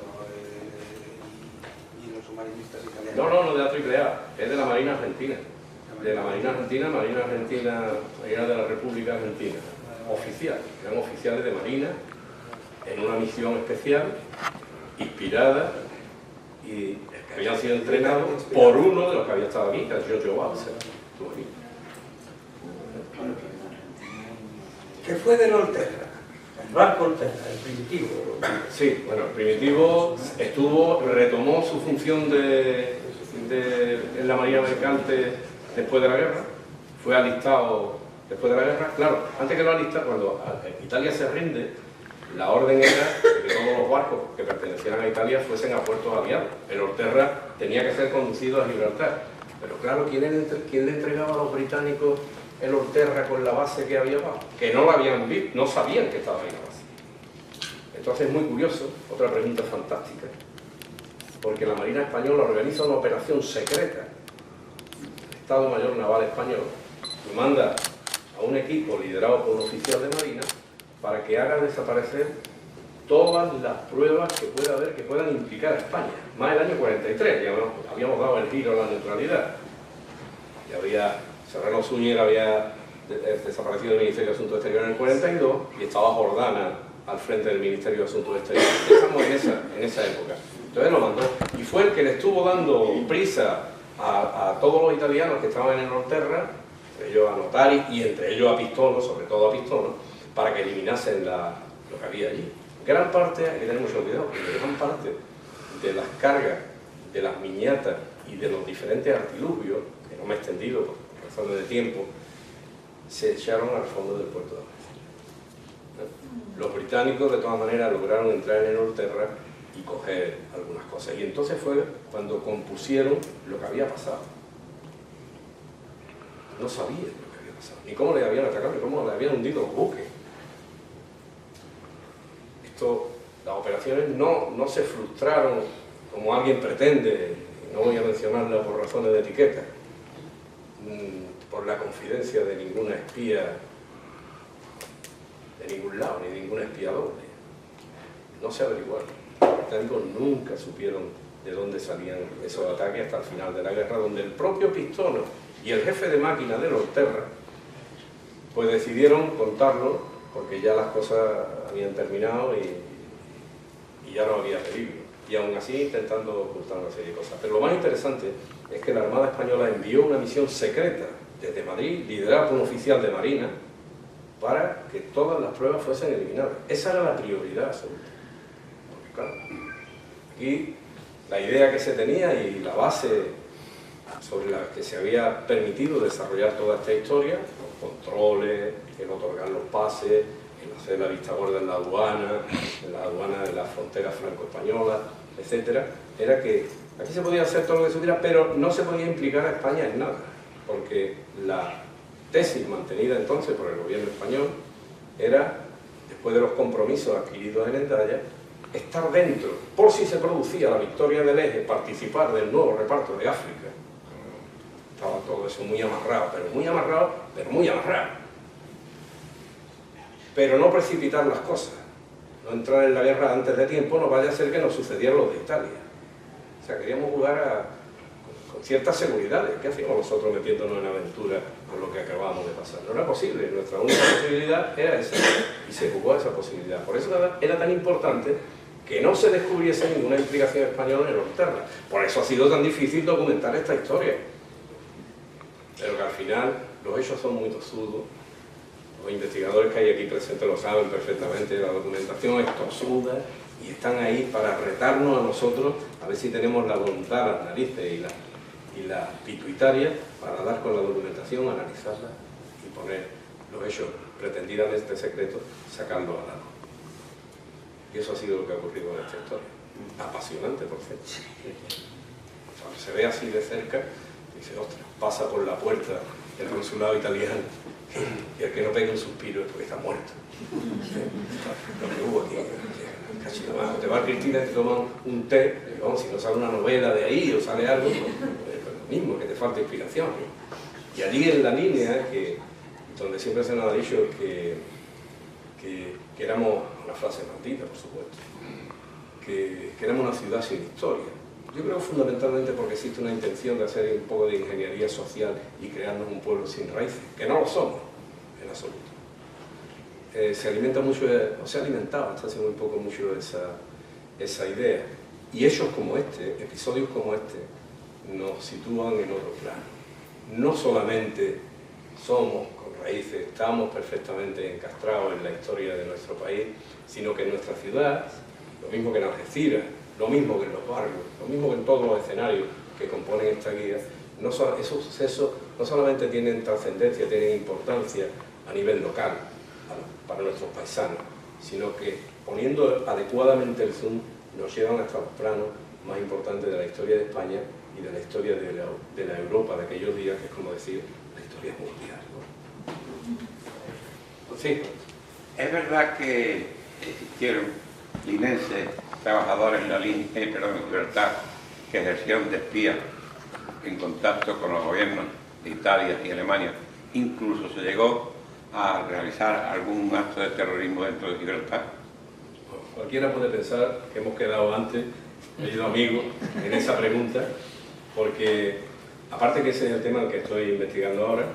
Speaker 5: y los submarinistas italianos.
Speaker 2: No de la AAA, es de la Marina Argentina. De la Marina Argentina, Marina de la República Argentina. Oficial, eran oficiales de Marina en una misión especial, inspirada y que habían sido entrenados por uno de los que había estado aquí, que era Giorgio Balser. Estuvo aquí.
Speaker 4: ¿Qué fue del Olterra? El barco Olterra, el primitivo.
Speaker 2: Sí, bueno, el primitivo retomó su función en la Marina Mercante después de la guerra, fue alistado después de la guerra. Claro, antes que lo alistara, cuando Italia se rinde, la orden era que todos los barcos que pertenecieran a Italia fuesen a puertos aliados. El Olterra tenía que ser conducido a Gibraltar. Pero claro, ¿quién le entregaba a los británicos el Olterra con la base que había abajo? Que no la habían visto, no sabían que estaba ahí la base. Entonces es muy curioso, otra pregunta fantástica, porque la Marina Española organiza una operación secreta, el Estado Mayor Naval Español, y manda a un equipo liderado por un oficial de Marina para que haga desaparecer todas las pruebas que pueda haber que puedan implicar a España. Más el año 43, ya habíamos dado el giro a la neutralidad. Ya Serrano Suñer había desaparecido del Ministerio de Asuntos Exteriores en el 42 y estaba Jordana al frente del Ministerio de Asuntos Exteriores. Estamos en esa época. Entonces lo mandó. Y fue el que le estuvo dando prisa a todos los italianos que estaban en el Olterra, entre ellos a Notari y entre ellos a Pistono, sobre todo a Pistono, para que eliminasen lo que había allí. Gran parte, hay que tener mucho cuidado, porque gran parte de las cargas, de las miñatas y de los diferentes artilugios, que no me he extendido por razones de tiempo, se echaron al fondo del puerto de Algeciras. Los británicos de todas maneras lograron entrar en el Olterra y coger algunas cosas. Y entonces fue cuando compusieron lo que había pasado. No sabían lo que había pasado, ni cómo le habían atacado, ni cómo le habían hundido los buques. Las operaciones no se frustraron como alguien pretende, no voy a mencionarla por razones de etiqueta, por la confidencia de ninguna espía de ningún lado, ni ningún espiador. No se averiguaron. Los británicos nunca supieron de dónde salían esos ataques hasta el final de la guerra, donde el propio Pistono y el jefe de máquina del Olterra pues decidieron contarlo, porque ya las cosas habían terminado y ya no había peligro. Y aún así intentando ocultar una serie de cosas. Pero lo más interesante es que la Armada Española envió una misión secreta desde Madrid, liderada por un oficial de Marina, para que todas las pruebas fuesen eliminadas. Esa era la prioridad absoluta. Porque claro, aquí la idea que se tenía y la base sobre la que se había permitido desarrollar toda esta historia, los controles, el otorgar los pases, el hacer la vista gorda en la aduana de la frontera franco-española, etc., era que aquí se podía hacer todo lo que se pudiera, pero no se podía implicar a España en nada, porque la tesis mantenida entonces por el gobierno español era, después de los compromisos adquiridos en Hendaya, estar dentro, por si se producía la victoria del Eje, participar del nuevo reparto de África. Estaba todo eso muy amarrado, pero muy amarrado, pero muy amarrado. Pero no precipitar las cosas, no entrar en la guerra antes de tiempo, no vaya a ser que nos sucediera lo de Italia. O sea, queríamos jugar con ciertas seguridades. ¿Qué hacíamos nosotros metiéndonos en aventura con lo que acabábamos de pasar? No era posible, nuestra única posibilidad era esa, y se jugó esa posibilidad. Por eso era tan importante que no se descubriese ninguna implicación española en el Olterra. Por eso ha sido tan difícil documentar esta historia. Pero que al final los hechos son muy tozudos. Los investigadores que hay aquí presentes lo saben perfectamente, la documentación es tosuda y están ahí para retarnos a nosotros a ver si tenemos la voluntad, las narices y la pituitaria para dar con la documentación, analizarla y poner los hechos pretendidamente secretos, sacarlos a la luz. Y eso ha sido lo que ha ocurrido en esta historia. apasionante, por cierto. Cuando se ve así de cerca, dice, ostras, pasa por la puerta del consulado italiano y el que no pegue un suspiro es porque está muerto. Lo que hubo aquí, cachito más. Te va Cristina y te toman un té, y vamos, si no sale una novela de ahí o sale algo, pues lo mismo, que te falta inspiración, ¿no? Y allí en la línea, donde siempre se nos ha dicho que éramos, una frase maldita, por supuesto, que éramos una ciudad sin historia. Yo creo fundamentalmente porque existe una intención de hacer un poco de ingeniería social y crearnos un pueblo sin raíces, que no lo somos, en absoluto. Se alimenta mucho, o se ha alimentado hasta hace muy poco mucho esa idea. Y hechos como este, episodios como este, nos sitúan en otro plano. No solamente somos con raíces, estamos perfectamente encastrados en la historia de nuestro país, sino que en nuestra ciudad, lo mismo que en Algeciras, lo mismo que en los barrios, lo mismo que en todos los escenarios que componen esta guía, esos sucesos no solamente tienen trascendencia, tienen importancia a nivel local para nuestros paisanos, sino que poniendo adecuadamente el zoom nos llevan hasta los planos más importantes de la historia de España y de la historia de la Europa de aquellos días, que es como decir, la historia mundial, ¿no? Sí.
Speaker 6: Es verdad que existieron linenses, trabajadores en Libertad, que ejercieron de espías en contacto con los gobiernos de Italia y Alemania. Incluso se llegó a realizar algún acto de terrorismo dentro de Libertad.
Speaker 2: Cualquiera puede pensar que hemos quedado antes, querido amigo, en esa pregunta, porque aparte que ese es el tema al que estoy investigando ahora,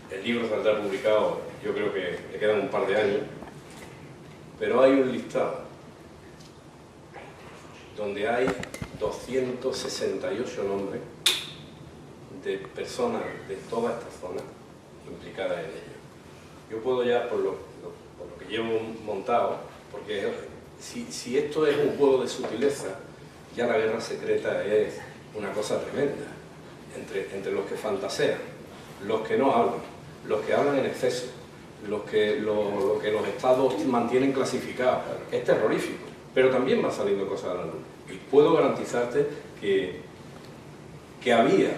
Speaker 2: el libro saldrá publicado, yo creo que le quedan un par de años, pero hay un listado donde hay 268 nombres de personas de toda esta zona implicadas en ello. Yo puedo ya, por lo que llevo montado, porque si esto es un juego de sutileza, ya la guerra secreta es una cosa tremenda, entre los que fantasean, los que no hablan, los que hablan en exceso, lo que los estados mantienen clasificados. Es terrorífico, pero también van saliendo cosas a la luz. Y puedo garantizarte que había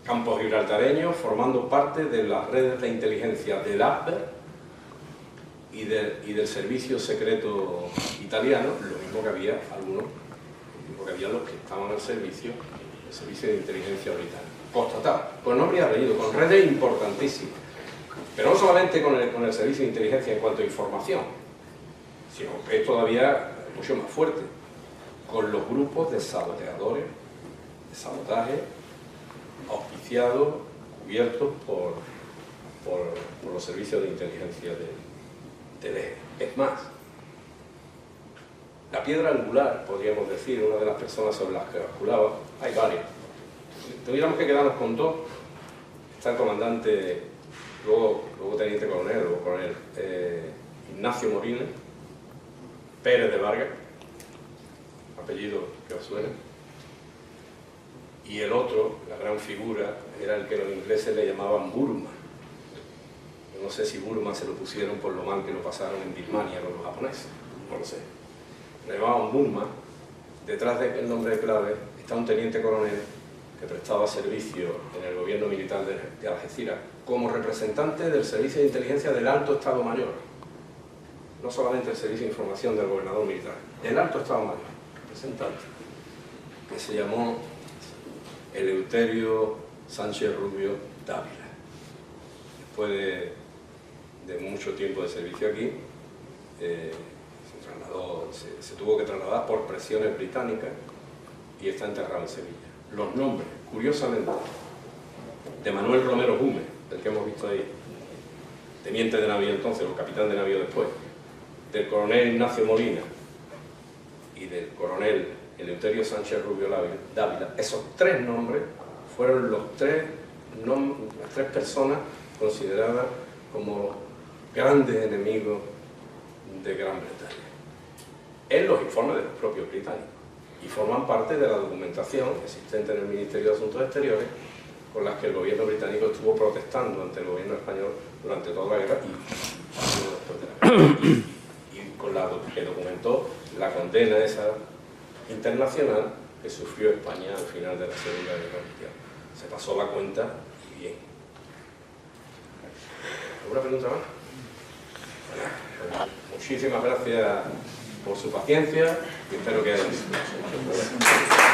Speaker 2: campos gibraltareños formando parte de las redes de inteligencia del AFPER y del servicio secreto italiano, lo mismo que había algunos, los que estaban al servicio del servicio de inteligencia británico. Constatado, con nombre y apellido, con redes importantísimas. Pero no solamente con el servicio de inteligencia en cuanto a información, sino que es todavía mucho más fuerte, con los grupos de saboteadores, de sabotaje, auspiciados, cubiertos por los servicios de inteligencia del eje. Es más, la piedra angular, podríamos decir, una de las personas sobre las que basculaba, hay varias. Si tuviéramos que quedarnos con dos, está el comandante, luego teniente coronel, Ignacio Morines, Pérez de Vargas, apellido que os suena, y el otro, la gran figura, era el que los ingleses le llamaban Burma. Yo no sé si Burma se lo pusieron por lo mal que lo pasaron en Birmania con los japoneses, no lo sé. Le llamaban Burma. Detrás del nombre clave está un teniente coronel que prestaba servicio en el gobierno militar de Algeciras como representante del servicio de inteligencia del Alto Estado Mayor, no solamente el servicio de información del gobernador militar, el Alto Estado Mayor, representante, que se llamó Eleuterio Sánchez Rubio Dávila. Después de mucho tiempo de servicio aquí, se tuvo que trasladar por presiones británicas y está enterrado en Sevilla. Los nombres, curiosamente, de Manuel Romero Gómez, el que hemos visto ahí, teniente de navío entonces, o capitán de navío después, del coronel Ignacio Molina y del coronel Eleuterio Sánchez Rubio Dávila, esos tres nombres fueron las tres personas consideradas como grandes enemigos de Gran Bretaña, en los informes de los propios británicos, y forman parte de la documentación existente en el Ministerio de Asuntos Exteriores, con las que el gobierno británico estuvo protestando ante el gobierno español durante toda la guerra y después de la guerra. Y con que documentó la condena esa internacional que sufrió España al final de la Segunda Guerra Mundial. Se pasó la cuenta y bien. ¿Alguna pregunta más? Bueno, muchísimas gracias por su paciencia y espero que hayan disfrutado.